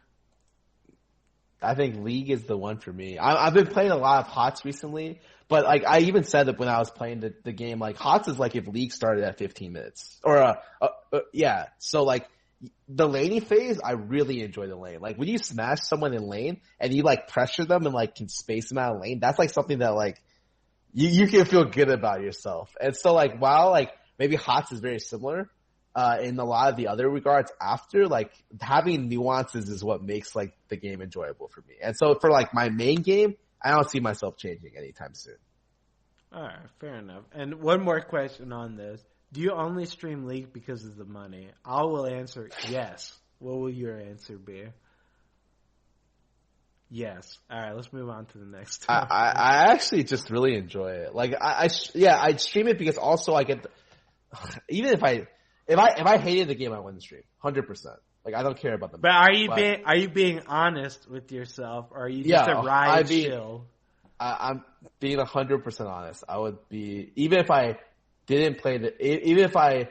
Speaker 2: I think League is the one for me. I've been playing a lot of HOTS recently, but like I even said that when I was playing the game, like HOTS is like if League started at 15 minutes or yeah. So like the laning phase, I really enjoy the lane. Like when you smash someone in lane and you like pressure them and like can space them out of lane, that's like something that like you can feel good about yourself. And so like while like maybe HOTS is very similar, in a lot of the other regards after, like having nuances is what makes like the game enjoyable for me. And so for like my main game, I don't see myself changing anytime soon.
Speaker 1: Alright, fair enough. And one more question on this. Do you only stream League because of the money? I will answer yes. What will your answer be? Yes. Alright, let's move on to the next topic.
Speaker 2: I actually just really enjoy it. Like I'd stream it because also I get even if I hated the game, I wouldn't stream. 100%. Like I don't care about the.
Speaker 1: But are you being honest with yourself, or are you just a riot chill?
Speaker 2: I'm being 100% honest. I would be even if I didn't play even if I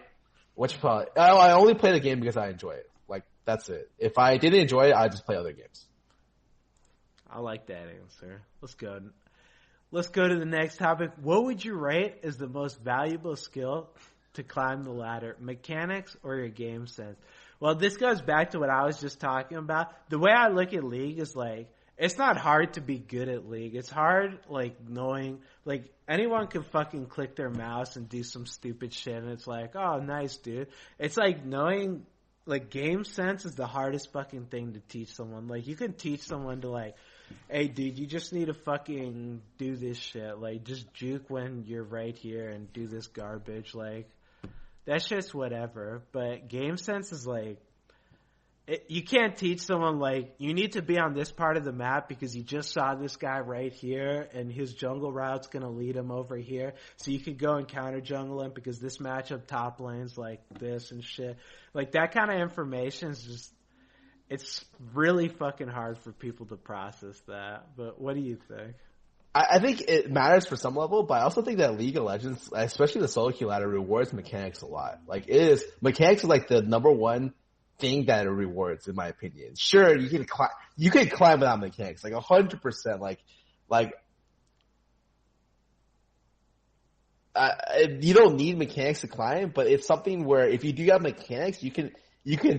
Speaker 2: I only play the game because I enjoy it. Like that's it. If I didn't enjoy it, I'd just play other games.
Speaker 1: I like that answer. Let's go. Let's go to the next topic. What would you rate as the most valuable skill to climb the ladder, mechanics or your game sense? Well, this goes back to what I was just talking about. The way I look at League is like, it's not hard to be good at League. It's hard, like, knowing, like, anyone can fucking click their mouse and do some stupid shit, and it's like, oh, nice, dude. It's like knowing, like, game sense is the hardest fucking thing to teach someone. Like, you can teach someone to, like, hey, dude, you just need to fucking do this shit. Like, just juke when you're right here and do this garbage. Like, that shit's whatever. But game sense is like, you can't teach someone, like, you need to be on this part of the map because you just saw this guy right here and his jungle route's going to lead him over here. So you could go and counter jungle him because this matchup top lane's like this and shit. Like, that kind of information is just, it's really fucking hard for people to process that. But what do you think?
Speaker 2: I think it matters for some level, but I also think that League of Legends, especially the solo queue ladder, rewards mechanics a lot. Like mechanics is like the number one thing that it rewards, in my opinion. Sure, you can climb without mechanics, like 100%. You don't need mechanics to climb, but it's something where if you do have mechanics, you can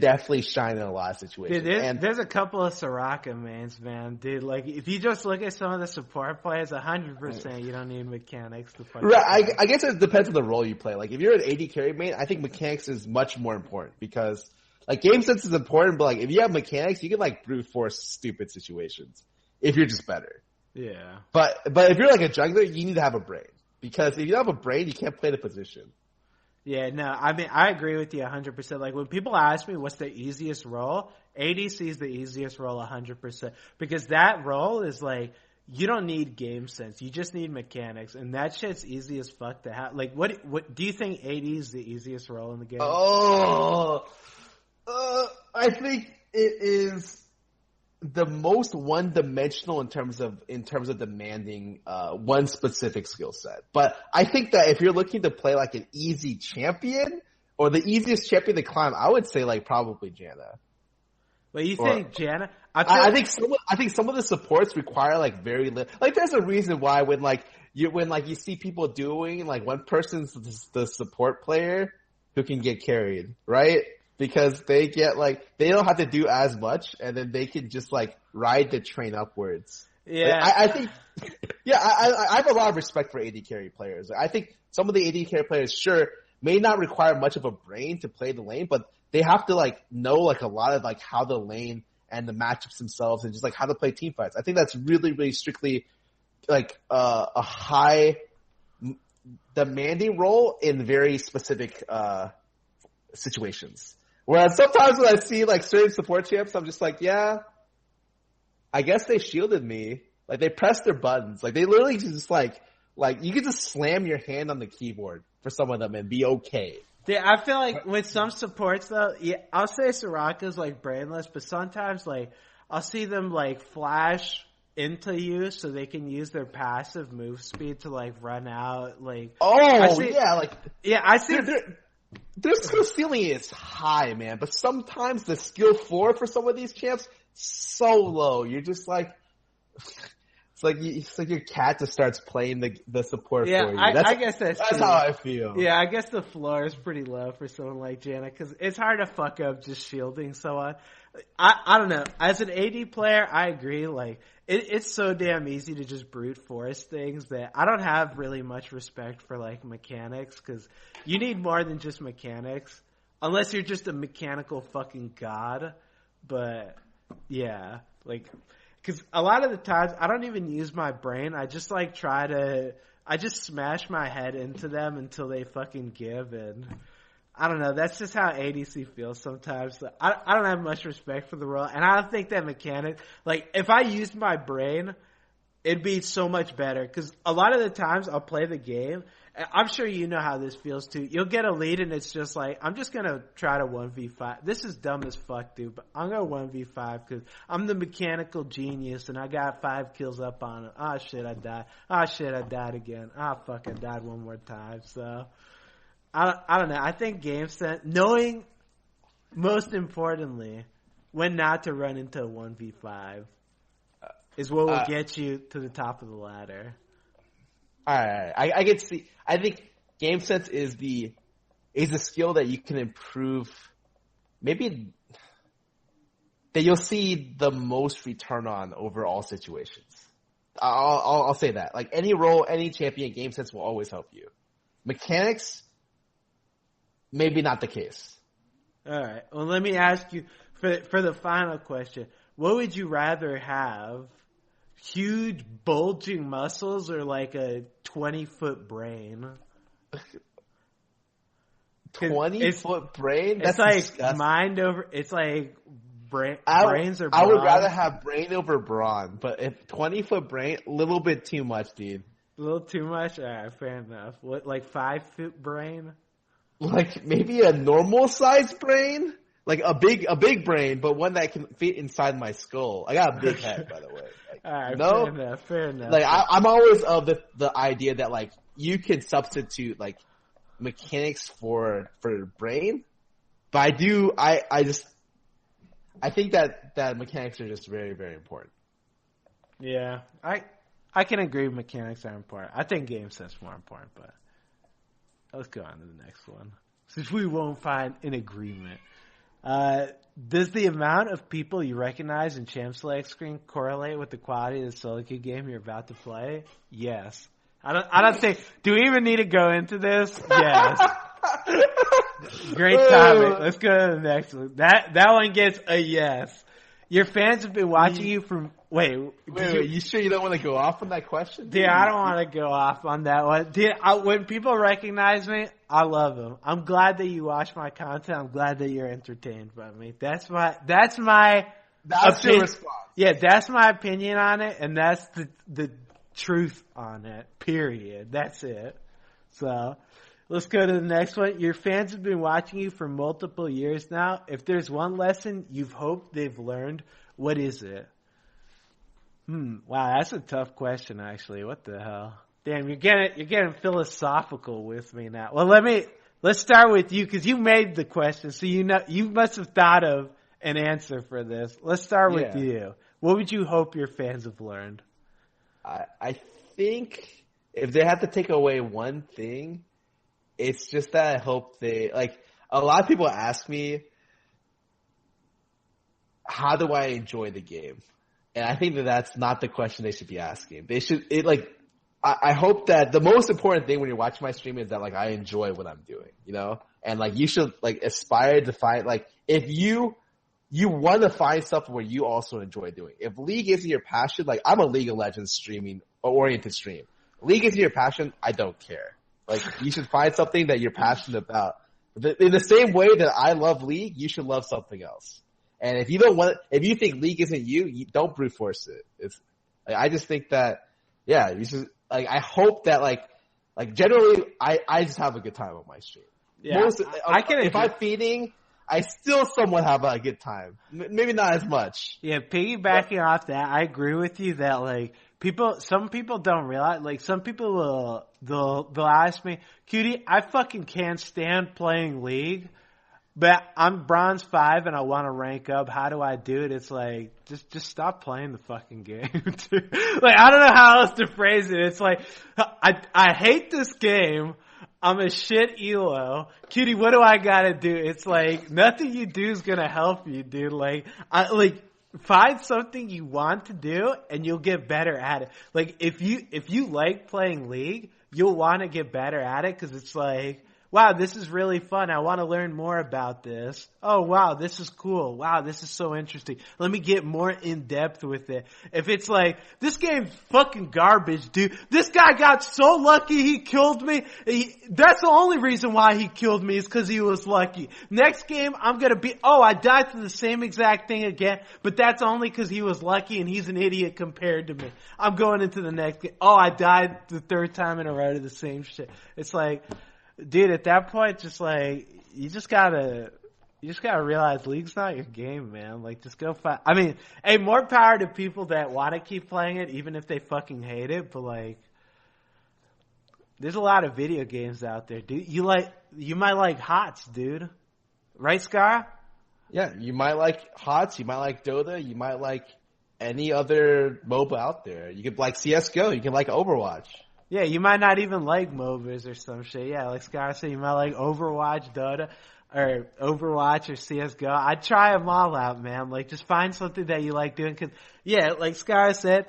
Speaker 2: definitely shine in a lot of situations.
Speaker 1: Dude, there's a couple of Soraka mains, man. Dude, like, if you just look at some of the support players, 100% you don't need mechanics to play.
Speaker 2: Right, I guess it depends on the role you play. Like, if you're an AD carry main, I think mechanics is much more important because, like, game sense is important, but, like, if you have mechanics, you can, like, brute force stupid situations if you're just better.
Speaker 1: Yeah.
Speaker 2: But if you're, like, a jungler, you need to have a brain. Because if you don't have a brain, you can't play the position.
Speaker 1: Yeah, no, I mean, I agree with you 100%. Like, when people ask me what's the easiest role, ADC is the easiest role 100%. Because that role is like, you don't need game sense. You just need mechanics. And that shit's easy as fuck to have. Like, what do you think AD is the easiest role in the game?
Speaker 2: I think it is the most one-dimensional in terms of demanding one specific skill set. But I think that if you're looking to play like an easy champion or the easiest champion to climb, I would say like probably Janna.
Speaker 1: But you think Janna?
Speaker 2: I think some of the supports require like very little. Like there's a reason why when you see people doing like one person's the support player who can get carried, right? Because they get like, they don't have to do as much and then they can just like ride the train upwards.
Speaker 1: Yeah.
Speaker 2: Like, I think, yeah, I have a lot of respect for AD carry players. I think some of the AD carry players, sure, may not require much of a brain to play the lane, but they have to like know like a lot of like how the lane and the matchups themselves and just like how to play team fights. I think that's really, really strictly like a high demanding role in very specific situations. Whereas sometimes when I see like certain support champs, I'm just like, yeah, I guess they shielded me. Like they pressed their buttons. Like they literally just like you can just slam your hand on the keyboard for some of them and be okay.
Speaker 1: Yeah, I feel like with some supports though, yeah, I'll say Soraka's like brainless, but sometimes like I'll see them like flash into you so they can use their passive move speed to like run out. Like
Speaker 2: I see. their skill ceiling is high, man, but sometimes the skill floor for some of these champs so low. You're just like, it's like your cat just starts playing the support for you.
Speaker 1: I guess that's
Speaker 2: how I feel.
Speaker 1: Yeah, I guess the floor is pretty low for someone like Janna because it's hard to fuck up just shielding someone. I don't know. As an AD player, I agree. Like it's so damn easy to just brute force things that I don't have really much respect for like mechanics because you need more than just mechanics unless you're just a mechanical fucking god. But yeah, like. Because a lot of the times, I don't even use my brain. I just, like, I just smash my head into them until they fucking give. And I don't know. That's just how ADC feels sometimes. So I don't have much respect for the role. And I don't think that mechanic, like, if I used my brain, it'd be so much better. Because a lot of the times, I'll play the game. I'm sure you know how this feels too. You'll get a lead and it's just like, I'm just going to try to 1v5. This is dumb as fuck, dude, but I'm going to 1v5 because I'm the mechanical genius and I got 5 kills up on it. Oh shit, I died. Oh shit, I died again. Oh fuck, I died one more time. So, I don't know. I think game sense, knowing most importantly, when not to run into a 1v5 is what will get you to the top of the ladder.
Speaker 2: Alright. I can see. I think game sense is a skill that you can improve. Maybe that you'll see the most return on over all situations. I'll say that. Like any role, any champion, game sense will always help you. Mechanics, maybe not the case.
Speaker 1: All right. Well, let me ask you for the final question. What would you rather have? Huge bulging muscles or like a 20-foot brain?
Speaker 2: 20-foot brain? That's
Speaker 1: it's like
Speaker 2: disgusting.
Speaker 1: mind over. It's like brains or brawn.
Speaker 2: I would rather have brain over brawn, but if 20-foot brain, a little bit too much, dude.
Speaker 1: A little too much? Alright, fair enough. What, like 5-foot brain?
Speaker 2: Like maybe a normal sized brain? Like a big brain, but one that can fit inside my skull. I got a big head, by the way. Like,
Speaker 1: alright, fair enough.
Speaker 2: Like I'm always of the idea that like you can substitute like mechanics for brain, but I think that mechanics are just very, very important.
Speaker 1: Yeah, I can agree mechanics are important. I think game sense more important, but let's go on to the next one. Since we won't find an agreement. Does the amount of people you recognize in Champ Select screen correlate with the quality of the solo queue game you're about to play? Yes. I don't think, do we even need to go into this? Yes. Great topic. Let's go to the next one. That one gets a yes. Your fans have been watching you from, wait,
Speaker 2: you sure you don't want to go off on that question?
Speaker 1: Dude, I don't want to go off on that one. Dude, when people recognize me, I love them. I'm glad that you watch my content. I'm glad that you're entertained by me. That's
Speaker 2: your response.
Speaker 1: Yeah, that's my opinion on it, and that's the truth on it. Period. That's it. So, let's go to the next one. Your fans have been watching you for multiple years now. If there's one lesson you've hoped they've learned, what is it? Wow, that's a tough question, actually. What the hell? Damn, you're getting philosophical with me now. Well, let's start with you because you made the question, so you must have thought of an answer for this. Let's start with you. What would you hope your fans have learned?
Speaker 2: I think if they had to take away one thing, it's just that I hope they, like, a lot of people ask me, how do I enjoy the game? And I think that that's not the question they should be asking. I hope that the most important thing when you're watching my stream is that, like, I enjoy what I'm doing, you know? And, like, you should, like, aspire to find, like, if you want to find stuff where you also enjoy doing. If League isn't your passion, like, I'm a League of Legends oriented stream. League isn't your passion, I don't care. Like, you should find something that you're passionate about. In the same way that I love League, you should love something else. And if you think League isn't you don't brute force it. I just think that, yeah, you should, like, I hope that, like generally, I just have a good time on my stream.
Speaker 1: Yeah.
Speaker 2: If I'm feeding, I still somewhat have a good time. Maybe not as much.
Speaker 1: Yeah, piggybacking off that, I agree with you that, like, some people don't realize, like, some people they'll ask me, Cutie, I fucking can't stand playing League, but I'm bronze 5 and I want to rank up. How do I do it? It's like, just stop playing the fucking game. Like, I don't know how else to phrase it. It's like, I hate this game. I'm a shit elo. Cutie, what do I gotta do? It's like, nothing you do is gonna help you, dude. Like, find something you want to do and you'll get better at it. Like, if you like playing League, you'll want to get better at it because it's like, wow, this is really fun. I want to learn more about this. Oh, wow, this is cool. Wow, this is so interesting. Let me get more in depth with it. If it's like, this game's fucking garbage, dude. This guy got so lucky he killed me. That's the only reason why he killed me is because he was lucky. Next game, I'm going to be, I died to the same exact thing again, but that's only because he was lucky and he's an idiot compared to me. I'm going into the next game. I died the third time in a row to the same shit. It's like, dude, at that point, just like, you just gotta realize League's not your game, man. Like, just go find, I mean, hey, more power to people that want to keep playing it, even if they fucking hate it, but like, there's a lot of video games out there, dude. You might like HOTS, dude. Right, Scar?
Speaker 2: Yeah, you might like HOTS, you might like Dota, you might like any other MOBA out there. You could like CSGO, you can like Overwatch.
Speaker 1: Yeah, you might not even like MOBAs or some shit. Yeah, like Scar said, you might like Overwatch, Dota, or Overwatch or CSGO. I'd try them all out, man. Like, just find something that you like doing. Cause, yeah, like Scar said,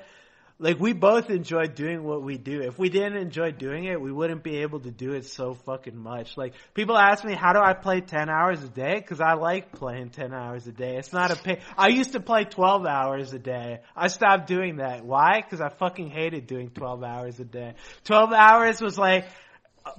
Speaker 1: like, we both enjoy doing what we do. If we didn't enjoy doing it, we wouldn't be able to do it so fucking much. Like, people ask me, how do I play 10 hours a day? Cause I like playing 10 hours a day. It's not a pay. I used to play 12 hours a day. I stopped doing that. Why? Cause I fucking hated doing 12 hours a day. 12 hours was like,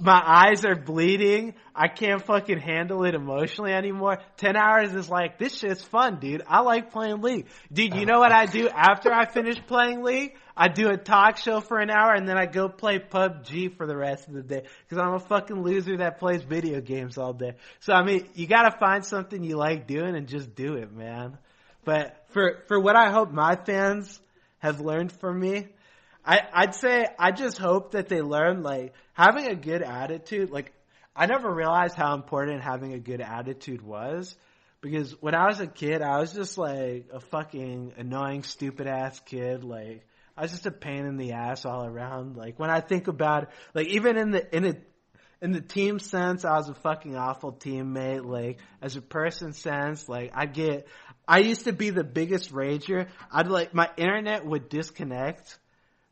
Speaker 1: my eyes are bleeding. I can't fucking handle it emotionally anymore. 10 hours is like, this shit's fun, dude. I like playing League. Dude, you know what I do after I finish playing League? I do a talk show for an hour and then I go play PUBG for the rest of the day. Cause I'm a fucking loser that plays video games all day. So I mean, you gotta find something you like doing and just do it, man. But for what I hope my fans have learned from me, I'd say I just hope that they learn, like, having a good attitude. Like, I never realized how important having a good attitude was. Because when I was a kid, I was just like a fucking annoying, stupid ass kid. Like, I was just a pain in the ass all around. Like, when I think about it, like, even in the team sense, I was a fucking awful teammate. Like, as a person sense, like, I used to be the biggest rager. My internet would disconnect.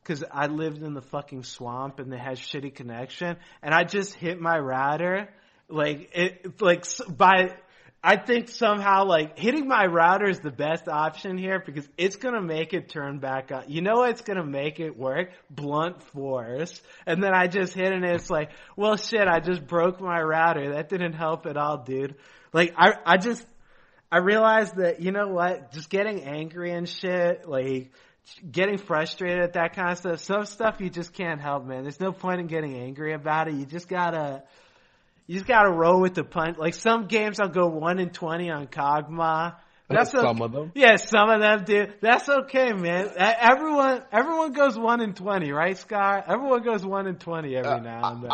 Speaker 1: Cause I lived in the fucking swamp and they had shitty connection and I just hit my router. I think somehow like hitting my router is the best option here because it's gonna make it turn back on. You know what's gonna make it work? Blunt force. And then I just hit it and it's like, well shit, I just broke my router. That didn't help at all, dude. Like I realized that, you know what? Just getting angry and shit, like, getting frustrated at that kind of stuff. Some stuff you just can't help, man. There's no point in getting angry about it. You just gotta roll with the punch. Like some games I'll go 1-20 on Kog'Maw. That's
Speaker 2: some of them.
Speaker 1: Yeah, some of them do. That's okay, man. Everyone goes 1-20, right, Scar? Everyone goes 1-20 every now and then.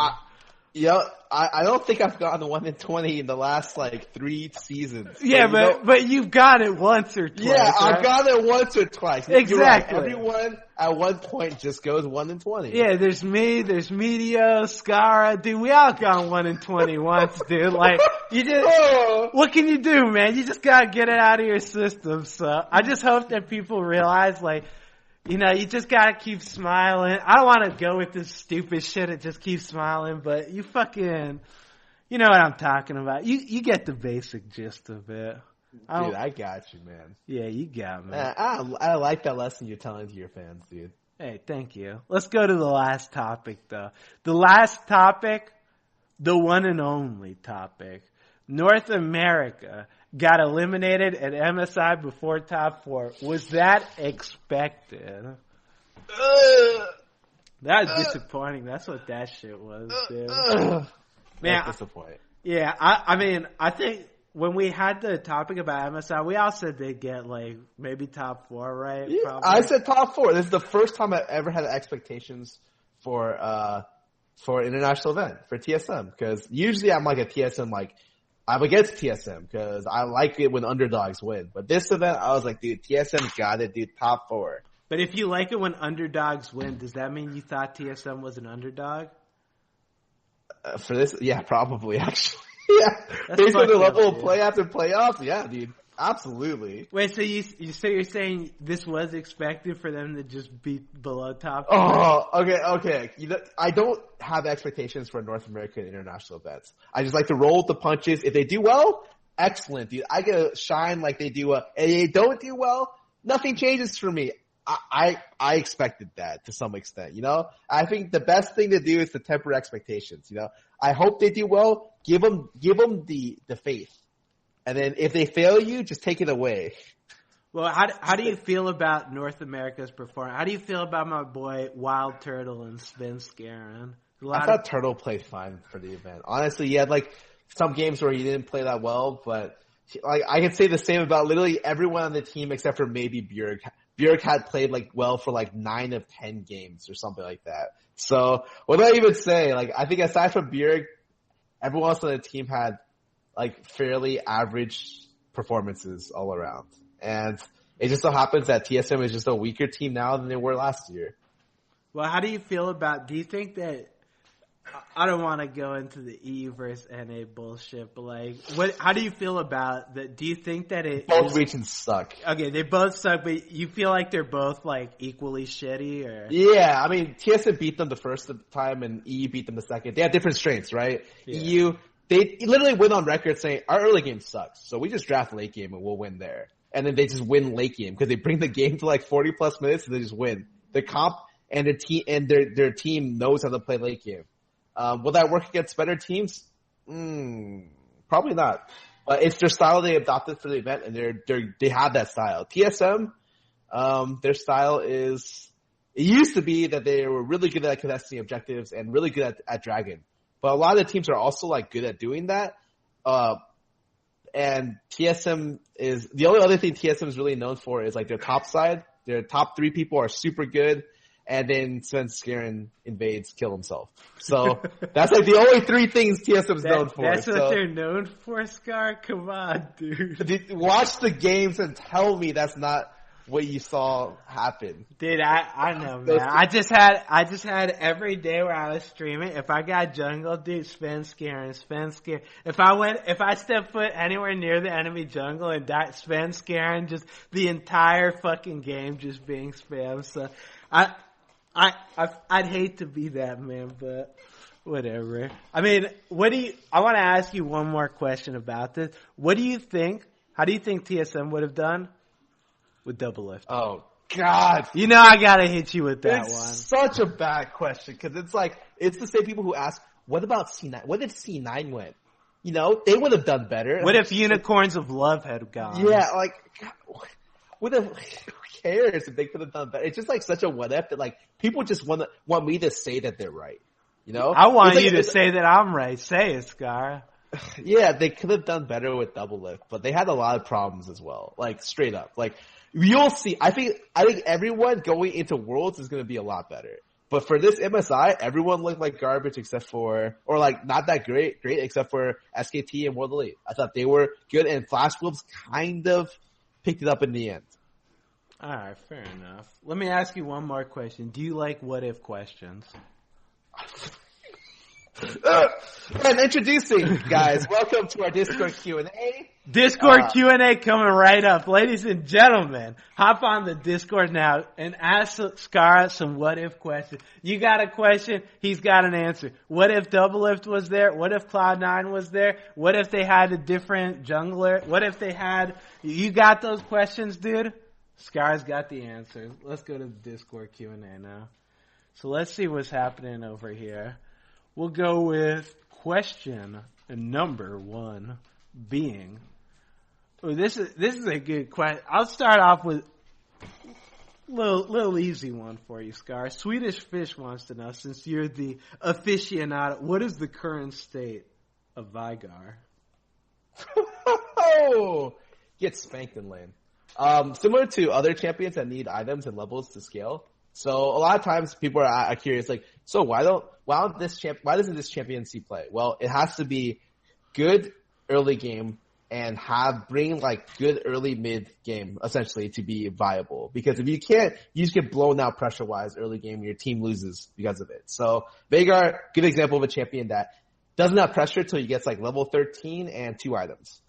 Speaker 2: I don't think I've gotten 1-20 in the last like 3 seasons.
Speaker 1: Yeah, but you've got it once or twice.
Speaker 2: Yeah,
Speaker 1: right?
Speaker 2: I've got it once or twice.
Speaker 1: Exactly.
Speaker 2: Right. Everyone at one point just goes 1-20.
Speaker 1: Yeah, there's me, there's Medio, Scara, dude. We all got 1-20 once, dude. Like you just, what can you do, man? You just gotta get it out of your system. So I just hope that people realize, like, you know, you just gotta keep smiling. I don't want to go with this stupid shit and just keep smiling, but you fucking, you know what I'm talking about. You get the basic gist of it.
Speaker 2: Dude, I got you, man.
Speaker 1: Yeah, you got me.
Speaker 2: I like that lesson you're telling to your fans, dude.
Speaker 1: Hey, thank you. Let's go to the last topic, though. The last topic, the one and only topic. North America got eliminated at MSI before top 4. Was that expected? That was disappointing. That's what that shit was, dude. Man,
Speaker 2: that's disappointing.
Speaker 1: Yeah, I mean, I think when we had the topic about MSI, we all said they'd get like maybe top 4, right?
Speaker 2: Yeah,
Speaker 1: Probably.
Speaker 2: I said top 4. This is the first time I've ever had expectations for an international event for TSM, because usually I'm like a TSM, like I'm against TSM because I like it when underdogs win. But this event, I was like, dude, TSM's got it, dude, top 4.
Speaker 1: But if you like it when underdogs win, does that mean you thought TSM was an underdog?
Speaker 2: For this, yeah, probably actually. Yeah,
Speaker 1: That's
Speaker 2: based on the
Speaker 1: fucked up,
Speaker 2: level of
Speaker 1: dude.
Speaker 2: play after playoffs, yeah, dude, absolutely.
Speaker 1: Wait, so you're saying this was expected for them to just be below top 4?
Speaker 2: Oh, okay. I don't have expectations for North American international events. I just like to roll with the punches. If they do well, excellent, dude. I get to shine like they do well. And if they don't do well, nothing changes for me. I expected that to some extent, you know? I think the best thing to do is to temper expectations, you know? I hope they do well. Give them the faith. And then if they fail you, just take it away.
Speaker 1: Well, how do you feel about North America's performance? How do you feel about my boy Wild Turtle and Sven Skaren?
Speaker 2: I thought Turtle played fine for the event. Honestly, he had like some games where he didn't play that well, but like I can say the same about literally everyone on the team except for maybe Bjerg. Bjerg had played like well for like 9 of 10 games or something like that. So what do I even say? Like I think aside from Bjerg, everyone else on the team had like fairly average performances all around. And it just so happens that TSM is just a weaker team now than they were last year.
Speaker 1: Well, how do you feel about, do you think that, I don't want to go into the EU versus NA bullshit, but like, how do you feel about that? Do you think that
Speaker 2: both regions suck?
Speaker 1: Okay, they both suck, but you feel like they're both like equally shitty, or?
Speaker 2: Yeah, I mean, TSM beat them the first time and EU beat them the second. They have different strengths, right? Yeah. EU, they literally went on record saying, our early game sucks, so we just draft late game and we'll win there. And then they just win late game because they bring the game to like 40 plus minutes and they just win. The comp and their team knows how to play late game. Will that work against better teams? Probably not. But it's their style they adopted for the event, and they have that style. TSM, their style is, it used to be that they were really good at contesting objectives and really good at Dragon. But a lot of the teams are also like good at doing that. And TSM is, the only other thing TSM is really known for is like their top side. Their top 3 people are super good. And then Sven Skaren invades, kill himself. So that's like the only 3 things TSM's known for.
Speaker 1: That's what they're known for, Scar? Come on, dude.
Speaker 2: Watch the games and tell me that's not what you saw happen.
Speaker 1: Dude, I know, man. I just had every day where I was streaming, if I got jungle, dude, Sven Skaren. If I step foot anywhere near the enemy jungle and die, Sven Skaren, just the entire fucking game just being spammed. So I'd hate to be that man, but whatever. I mean, I want to ask you one more question about this. How do you think TSM would have done with double lift?
Speaker 2: Oh, God.
Speaker 1: You know I gotta hit you with that one.
Speaker 2: It's such a bad question, because it's like, it's the same people who ask, what about C9? What if C9 went? You know, they would have done better.
Speaker 1: What if Unicorns of Love had gone?
Speaker 2: Yeah, like, who cares if they could have done better? It's just like such a what if that like people just want me to say that they're right. You know?
Speaker 1: I want you to say that I'm right. Say it, Scar.
Speaker 2: Yeah, they could have done better with double lift, but they had a lot of problems as well. Like straight up. Like you'll see. I think everyone going into Worlds is going to be a lot better. But for this MSI, everyone looked like garbage except for, or like not that great except for SKT and World Elite. I thought they were good, and Flash Wolves kind of picked it up in the end.
Speaker 1: All right, fair enough. Let me ask you one more question. Do you like what if questions?
Speaker 2: And introducing, guys, welcome to our Discord Q&A.
Speaker 1: Discord Q&A coming right up. Ladies and gentlemen, hop on the Discord now and ask Scar some what if questions. You got a question, he's got an answer. What if Double Lift was there? What if Cloud9 was there? What if they had a different jungler? What if they had, you got those questions, dude? Scar's got the answer. Let's go to the Discord Q&A now. So let's see what's happening over here. We'll go with question number 1 being, this is a good question. I'll start off with a little easy one for you, Scar. Swedish Fish wants to know, since you're the aficionado, what is the current state of Vigar?
Speaker 2: Oh, get spanked in lane. Similar to other champions that need items and levels to scale. So a lot of times people are curious, like, so why doesn't this champion see play? Well, it has to be good early game and bring like good early mid game essentially to be viable. Because if you can't, you just get blown out pressure wise early game, your team loses because of it. So Veigar, good example of a champion that doesn't have pressure till he gets like level 13 and 2 items.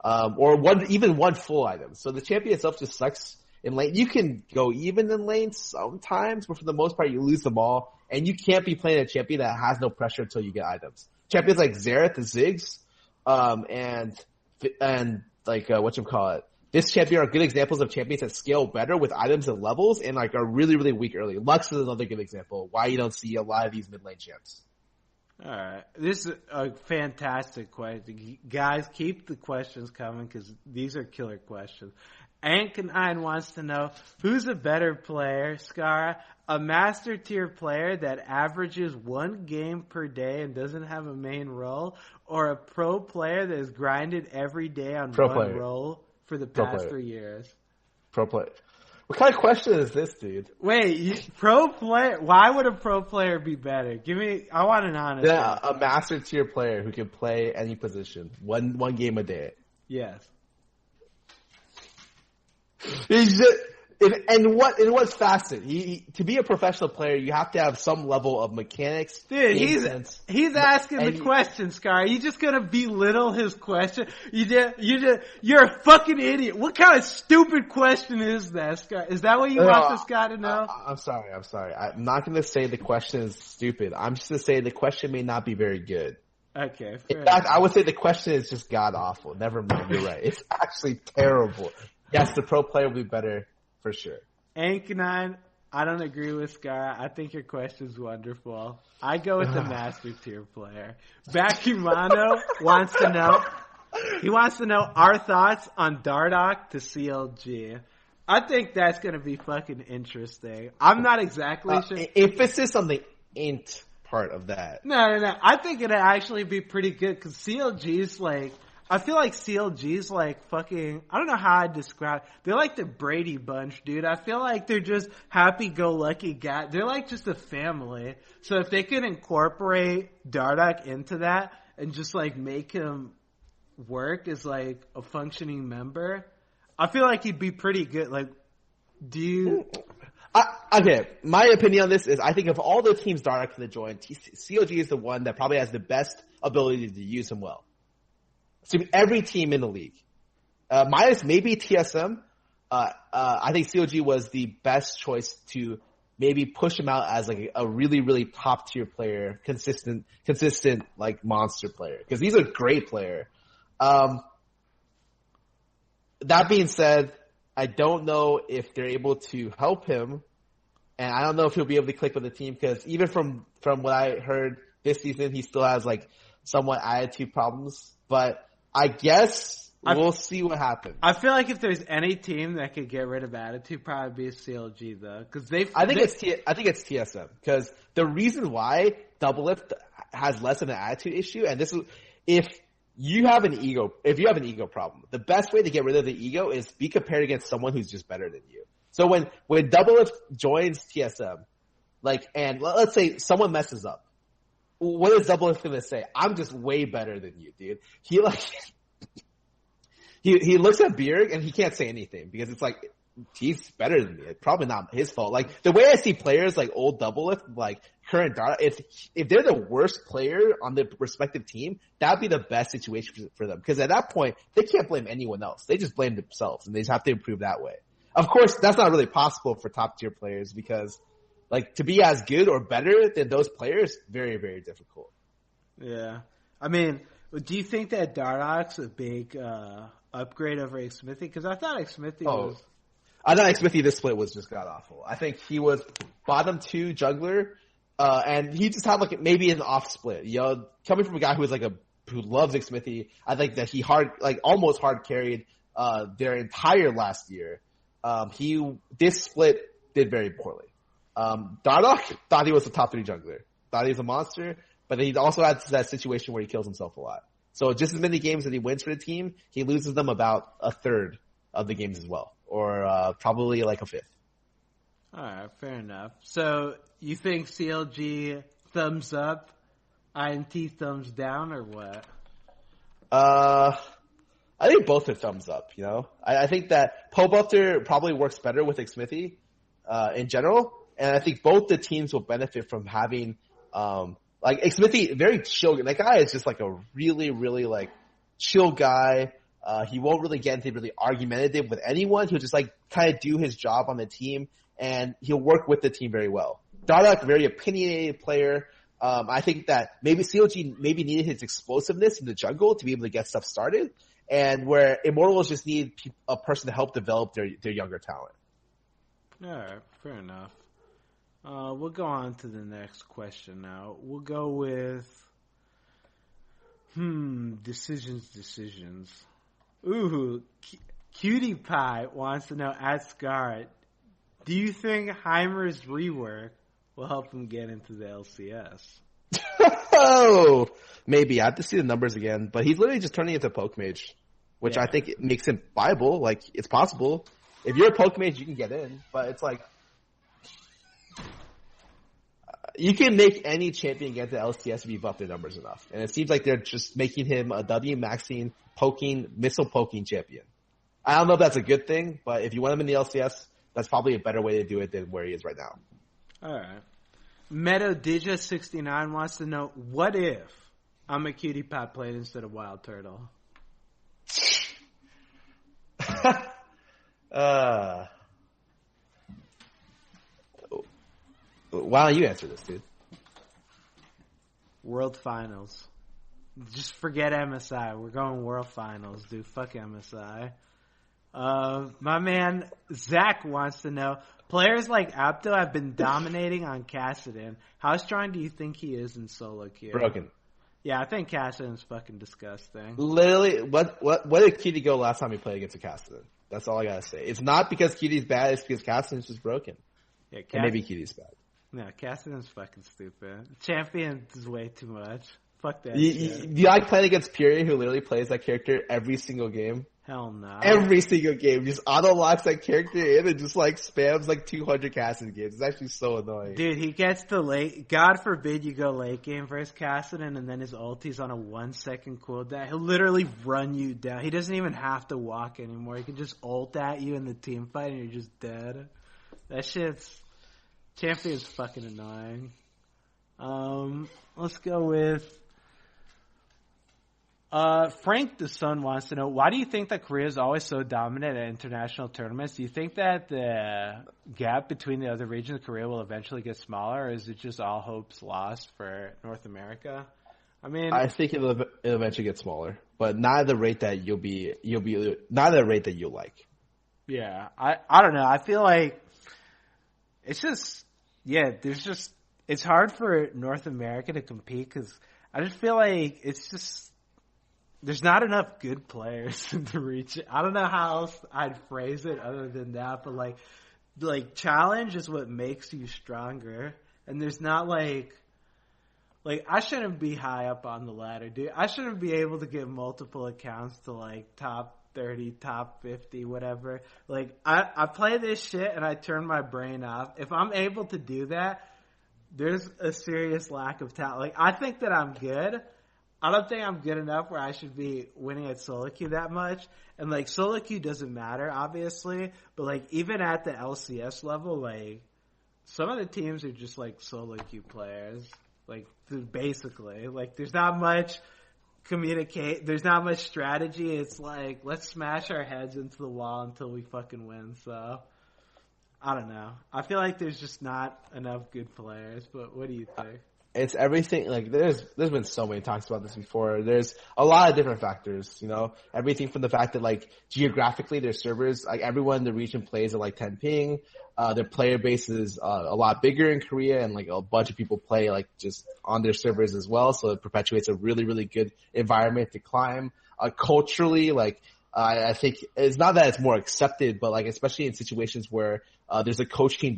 Speaker 2: Or even one full item. So the champion itself just sucks in lane. You can go even in lane sometimes, but for the most part you lose them all, and you can't be playing a champion that has no pressure until you get items. Champions like Xerath, the Ziggs, and like, whatchamacallit. This champion are good examples of champions that scale better with items and levels and like are really, really weak early. Lux is another good example why you don't see a lot of these mid lane champs.
Speaker 1: Alright. This is a fantastic question. Guys, keep the questions coming because these are killer questions. Ankanine wants to know, who's a better player, Skara? A master tier player that averages 1 game per day and doesn't have a main role, or a pro player that has grinded every day on one role for the past 3 years?
Speaker 2: Pro player. What kind of question is this, dude?
Speaker 1: Wait, pro player? Why would a pro player be better? I want an honest answer.
Speaker 2: A master tier player who can play any position, one game a day.
Speaker 1: Yes.
Speaker 2: In what facet? To be a professional player, you have to have some level of mechanics.
Speaker 1: Dude, he's asking the question, Scar. You just gonna belittle his question? You're a fucking idiot. What kind of stupid question is that, Scar? Is that what you want this guy to know?
Speaker 2: I'm sorry. I'm not gonna say the question is stupid. I'm just gonna say the question may not be very good.
Speaker 1: Okay.
Speaker 2: In fact, I would say the question is just god awful. Never mind, you're right. It's actually terrible. Yes, the pro player will be better. For sure. Ankanine,
Speaker 1: I don't agree with Scar. I think your question's wonderful. I go with the master tier player. Bakumano wants to know our thoughts on Dardoch to CLG. I think that's going to be fucking interesting. I'm not exactly sure.
Speaker 2: Emphasis on the int part of that.
Speaker 1: No. I think it'd actually be pretty good because CLG's like, I feel like CLG's like fucking, I don't know how I'd describe, they're like the Brady Bunch, dude. I feel like they're just happy-go-lucky guys. They're like just a family. So if they could incorporate Dardoch into that and just like make him work as like a functioning member, I feel like he'd be pretty good. Like, do you...
Speaker 2: Okay, my opinion on this is I think of all the teams Dardoch could join, CLG is the one that probably has the best ability to use him well. So every team in the league, minus maybe TSM, I think COG was the best choice to maybe push him out as like a really, really top tier player, consistent like monster player. Because he's a great player. That being said, I don't know if they're able to help him, and I don't know if he'll be able to click with the team. Because even from what I heard this season, he still has like somewhat attitude problems, but. I guess we'll see what happens.
Speaker 1: I feel like if there's any team that could get rid of attitude, probably be CLG though, because
Speaker 2: I think it's TSM because the reason why Doublelift has less of an attitude issue, and this is if you have an ego problem, the best way to get rid of the ego is be compared against someone who's just better than you. So when Doublelift joins TSM, like, and let's say someone messes up. What is Doublelift gonna say? I'm just way better than you, dude. He looks at Bjerg and he can't say anything because it's like he's better than me. It's probably not his fault. Like the way I see players like old Doublelift, like current Dara, if they're the worst player on the respective team, that'd be the best situation for them. Because at that point, they can't blame anyone else. They just blame themselves and they just have to improve that way. Of course, that's not really possible for top tier players because. Like, to be as good or better than those players, very, very difficult.
Speaker 1: Yeah. I mean, do you think that Dardoch's a big upgrade over Xmithie? Because I thought Xmithie was...
Speaker 2: I thought Xmithie, this split was just god-awful. I think he was bottom 2 jungler, and he just had, like, maybe an off split. You know, coming from a guy who loves Xmithie, I think that he almost hard carried their entire last year. This split did very poorly. Dardoch thought he was the top 3 jungler. Thought he was a monster, but he also had that situation where he kills himself a lot. So just as many games that he wins for the team, he loses them about a third of the games as well, or probably like a fifth.
Speaker 1: All right, fair enough. So you think CLG thumbs up, INT thumbs down, or what?
Speaker 2: I think both are thumbs up, you know? I think that Pobutter probably works better with Xmithy, in general, and I think both the teams will benefit from having, like Xmithy, very chill. That guy is just like a really, really like chill guy. He won't really get into really argumentative with anyone. He'll just like kind of do his job on the team, and he'll work with the team very well. Dardock, very opinionated player. I think that maybe COG needed his explosiveness in the jungle to be able to get stuff started, and where Immortals just need a person to help develop their younger talent.
Speaker 1: All right, fair enough. We'll go on to the next question now. We'll go with decisions. Ooh, Cutie Pie wants to know at Scar, do you think Heimer's rework will help him get into the LCS?
Speaker 2: Oh, maybe. I have to see the numbers again, but he's literally just turning into a poke mage, which I think makes him viable. Like, it's possible. If you're a poke mage, you can get in, but it's like, you can make any champion get to LCS if you buff their numbers enough. And it seems like they're just making him a W maxing, missile poking champion. I don't know if that's a good thing, but if you want him in the LCS, that's probably a better way to do it than where he is right now.
Speaker 1: Alright. MetaDija69 wants to know, what if I'm a Cutie Pie played instead of Wild Turtle?
Speaker 2: Why don't you answer this, dude?
Speaker 1: World Finals. Just forget MSI. We're going World Finals, dude. Fuck MSI. My man Zach wants to know, players like Apto have been dominating on Kassadin. How strong do you think he is in solo queue?
Speaker 2: Broken.
Speaker 1: Yeah, I think Kassadin's fucking disgusting.
Speaker 2: Literally, what did Cutie go last time he played against a Kassadin? That's all I gotta say. It's not because Cutie's bad, it's because Kassadin's just broken.
Speaker 1: Yeah,
Speaker 2: and maybe Cutie's bad.
Speaker 1: No, Kassadin's fucking stupid. Champion is way too much. Fuck that
Speaker 2: Do you like playing against Fury, who literally plays that character every single game?
Speaker 1: Hell no.
Speaker 2: Every single game. Just auto-locks that character in and just like spams like 200 Kassadin games. It's actually so annoying.
Speaker 1: Dude, he gets to late. God forbid you go late game versus Kassadin and then his ulti's on a 1 second cooldown. He'll literally run you down. He doesn't even have to walk anymore. He can just ult at you in the team fight and you're just dead. That shit's... Champion's fucking annoying. Let's go with Frank the Sun wants to know, why do you think that Korea is always so dominant at international tournaments? Do you think that the gap between the other regions of Korea will eventually get smaller, or is it just all hopes lost for North America? I mean,
Speaker 2: I think it'll eventually get smaller, but not at the rate that not at the rate that you'll like.
Speaker 1: Yeah, I don't know. I feel like it's just, it's hard for North America to compete because I just feel like it's just, there's not enough good players in the region. I don't know how else I'd phrase it other than that, but like challenge is what makes you stronger. And there's not like I shouldn't be high up on the ladder, dude. I shouldn't be able to get multiple accounts to like top 30, top 50, whatever. Like, I play this shit and I turn my brain off. If I'm able to do that, there's a serious lack of talent. Like, I think that I'm good. I don't think I'm good enough where I should be winning at solo queue that much. And like, solo queue doesn't matter, obviously. But like, even at the LCS level, like, some of the teams are just like solo queue players. Like, basically. Like, there's not much there's not much strategy. It's like, let's smash our heads into the wall until we fucking win. So, I don't know. I feel like there's just not enough good players, but what do you think?
Speaker 2: It's everything, like, there's been so many talks about this before. There's a lot of different factors, you know? Everything from the fact that, like, geographically their servers, like, everyone in the region plays at, like, 10 ping. Their player base is a lot bigger in Korea, and, like, a bunch of people play, like, just on their servers as well, so it perpetuates a really, really good environment to climb. Culturally, like, I think it's not that it's more accepted, but like especially in situations where there's a coaching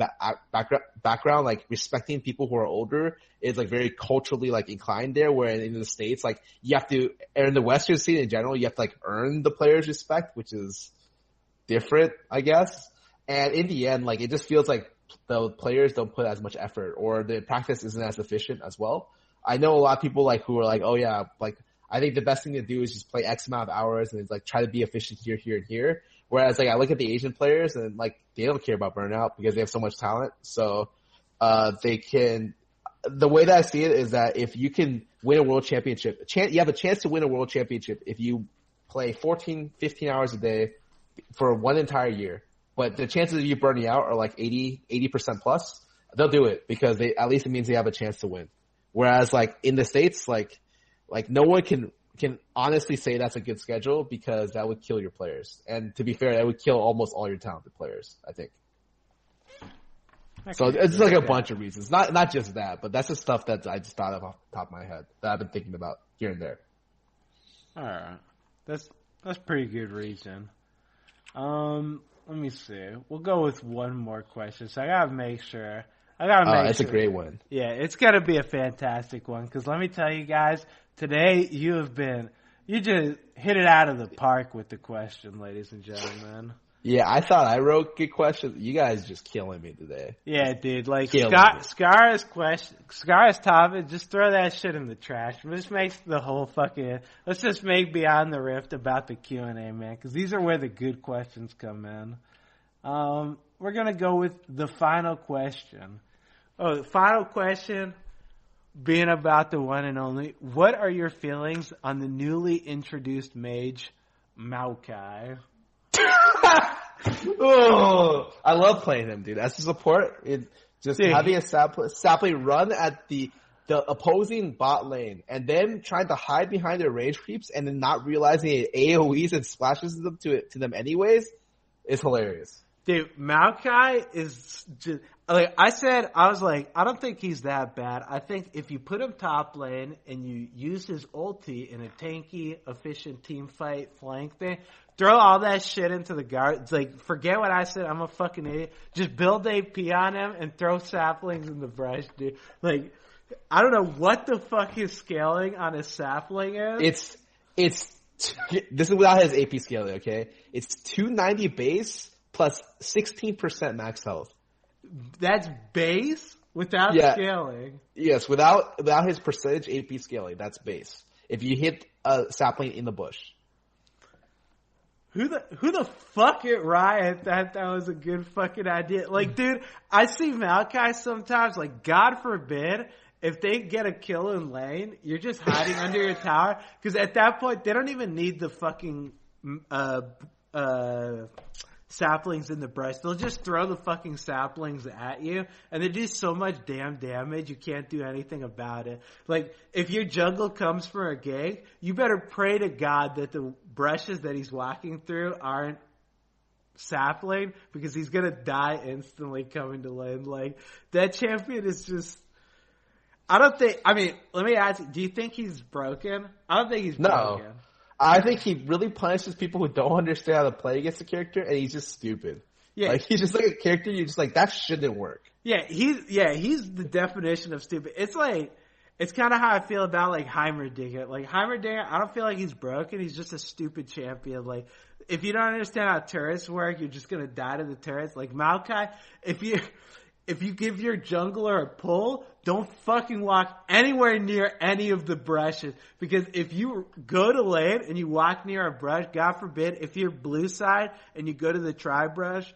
Speaker 2: background, like respecting people who are older is like very culturally like inclined there. Where in the States, like you have to, or in the Western scene in general, you have to like earn the players' respect, which is different, I guess. And in the end, like it just feels like the players don't put as much effort, or the practice isn't as efficient as well. I know a lot of people like who are like, oh yeah, like I think the best thing to do is just play X amount of hours and it's like try to be efficient here, here, and here. Whereas like I look at the Asian players and like they don't care about burnout because they have so much talent. So they can. The way that I see it is that if you can win a world championship, you have a chance to win a world championship if you play 14, 15 hours a day for one entire year. But the chances of you burning out are like 80% plus. They'll do it because at least it means they have a chance to win. Whereas like in the States, like no one can honestly say that's a good schedule because that would kill your players. And to be fair, that would kill almost all your talented players, I think. So it's like a bunch of reasons. Not just that, but that's the stuff that I just thought of off the top of my head that I've been thinking about here and there.
Speaker 1: All right. That's pretty good reason. Let me see. We'll go with one more question. So I gotta make sure.
Speaker 2: It's a great one.
Speaker 1: Yeah, it's gonna be a fantastic one. Because let me tell you guys, today you just hit it out of the park with the question, ladies and gentlemen.
Speaker 2: Yeah, I thought I wrote good questions. You guys just killing me today.
Speaker 1: Yeah, dude. Like Scar's topic, just throw that shit in the trash. This makes the whole fucking. Let's just make Beyond the Rift about the Q&A, man, because these are where the good questions come in. We're gonna go with the final question. Oh, the final question being about the one and only. What are your feelings on the newly introduced mage, Maokai?
Speaker 2: Oh, I love playing him, dude. As a support, having a sapling run at the opposing bot lane and then trying to hide behind their range creeps and then not realizing it AoEs and splashes them to them anyways is hilarious.
Speaker 1: Dude, Maokai is just like I was like, I don't think he's that bad. I think if you put him top lane and you use his ulti in a tanky, efficient team fight flank thing, throw all that shit into the guard. It's like, forget what I said. I'm a fucking idiot. Just build AP on him and throw saplings in the brush, dude. Like, I don't know what the fuck his scaling on his sapling is.
Speaker 2: This is without his AP scaling, okay? It's 290 base plus 16% max health.
Speaker 1: That's base without scaling.
Speaker 2: Yes, without his percentage AP scaling, that's base. If you hit a sapling in the bush.
Speaker 1: Who the fuck at Riot thought that was a good fucking idea? Like, dude, I see Maokai sometimes, like, God forbid, if they get a kill in lane, you're just hiding under your tower. Because at that point, they don't even need the fucking saplings in the brush. They'll just throw the fucking saplings at you, and they do so much damn damage, you can't do anything about it. Like, if your jungle comes for a gank, you better pray to God that the brushes that he's walking through aren't sapling, because he's gonna die instantly coming to lane. Like, that champion is just... let me ask you, do you think he's broken? I don't think he's broken.
Speaker 2: I think he really punishes people who don't understand how to play against the character, and he's just stupid. Yeah. Like, he's just like a character, you're just like, that shouldn't work.
Speaker 1: He's the definition of stupid. It's like, it's kind of how I feel about, like, Heimerdinger. Like, Heimerdinger, I don't feel like he's broken, he's just a stupid champion. Like, if you don't understand how turrets work, you're just gonna die to the turrets. Like, Maokai, if you give your jungler a pull, don't fucking walk anywhere near any of the brushes. Because if you go to lane and you walk near a brush, God forbid, if you're blue side and you go to the tri-brush,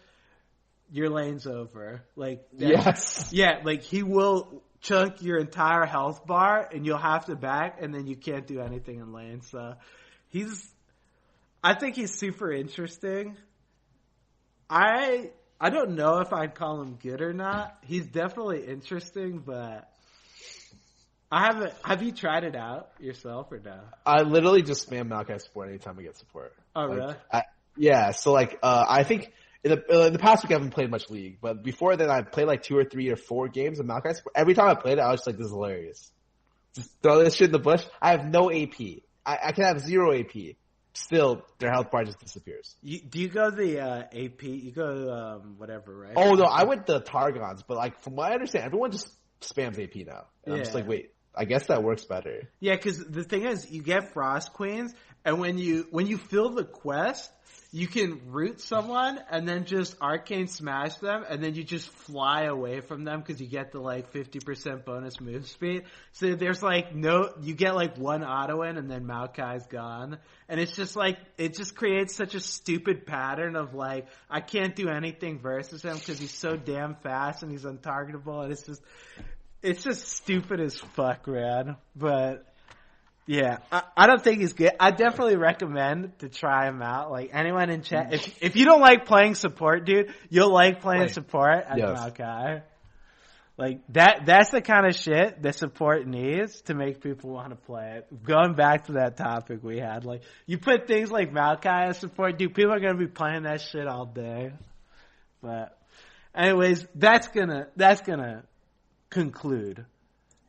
Speaker 1: your lane's over. Like,
Speaker 2: yes.
Speaker 1: Yeah, like, he will chunk your entire health bar and you'll have to back and then you can't do anything in lane. So, I think he's super interesting. I don't know if I'd call him good or not. He's definitely interesting, but have you tried it out yourself or no?
Speaker 2: I literally just spam Maokai support anytime I get support.
Speaker 1: Oh, really?
Speaker 2: So I think in the past week I haven't played much League, but before then I played like 2 or 3 or 4 games of Maokai support. Every time I played it, I was just like, this is hilarious. Just throw this shit in the bush. I have no AP. I can have 0 AP. still their health bar just disappears.
Speaker 1: Do you go the AP? You go whatever, right?
Speaker 2: Oh no, I went the Targons, but like from what I understand, everyone just spams AP now. And I'm just like, wait, I guess that works better.
Speaker 1: Yeah, because the thing is, you get Frost Queens, and when you fill the quest, you can root someone and then just arcane smash them, and then you just fly away from them because you get the like 50% bonus move speed. So there's like you get like one auto in, and then Maokai's gone, and it's just like it just creates such a stupid pattern of like I can't do anything versus him because he's so damn fast and he's untargetable, and it's just stupid as fuck, man. But yeah, I don't think he's good. I definitely recommend to try him out. Like anyone in chat, if you don't like playing support, dude, you'll like playing support as Maokai. Like that's the kind of shit that support needs to make people want to play it. Going back to that topic we had, like you put things like Maokai as support, dude, people are gonna be playing that shit all day. But anyways, that's gonna conclude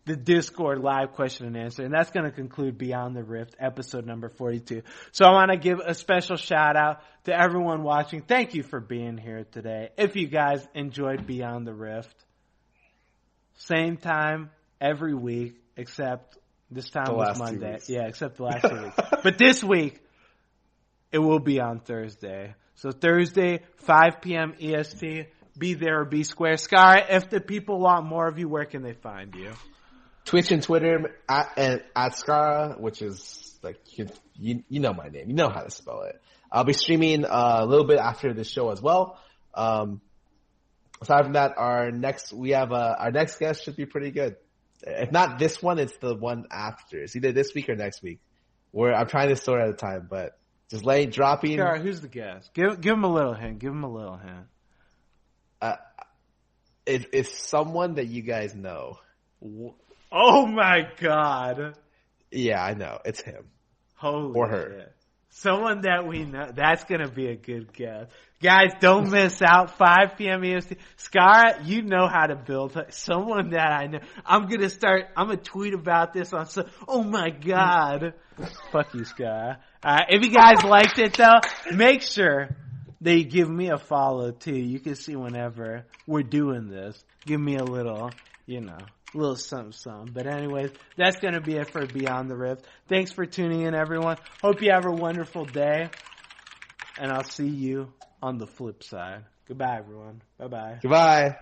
Speaker 1: the Discord live question and answer, and that's going to conclude Beyond the Rift episode number 42. So I want to give a special shout out to everyone watching. Thank you for being here today. If you guys enjoyed Beyond the Rift, same time every week, except this time was Monday. Yeah, except the last 2 weeks. But this week, it will be on Thursday. So Thursday, 5 p.m. EST. Be there or be square. Scar, if the people want more of you, where can they find you?
Speaker 2: Twitch and Twitter at Skara, which is like you know my name, you know how to spell it. I'll be streaming a little bit after this show as well. Aside from that, our next guest should be pretty good. If not this one, it's the one after. It's either this week or next week. I'm trying to sort at a time, but just dropping.
Speaker 1: Skara, who's the guest? Give him a little hint. Give him a little hint.
Speaker 2: It's someone that you guys know.
Speaker 1: Oh my god.
Speaker 2: Yeah, I know. It's him.
Speaker 1: Holy
Speaker 2: or her.
Speaker 1: Shit. Someone that we know. That's going to be a good guess. Guys, don't miss out. 5 p.m. EST. Scar, you know how to build someone that I know. I'm going to tweet about this on oh my god. Fuck you, Scar. If you guys liked it though, make sure that you give me a follow too. You can see whenever we're doing this. Give me a little, little something. But anyways, that's going to be it for Beyond the Rift. Thanks for tuning in, everyone. Hope you have a wonderful day. And I'll see you on the flip side. Goodbye, everyone. Bye-bye.
Speaker 2: Goodbye.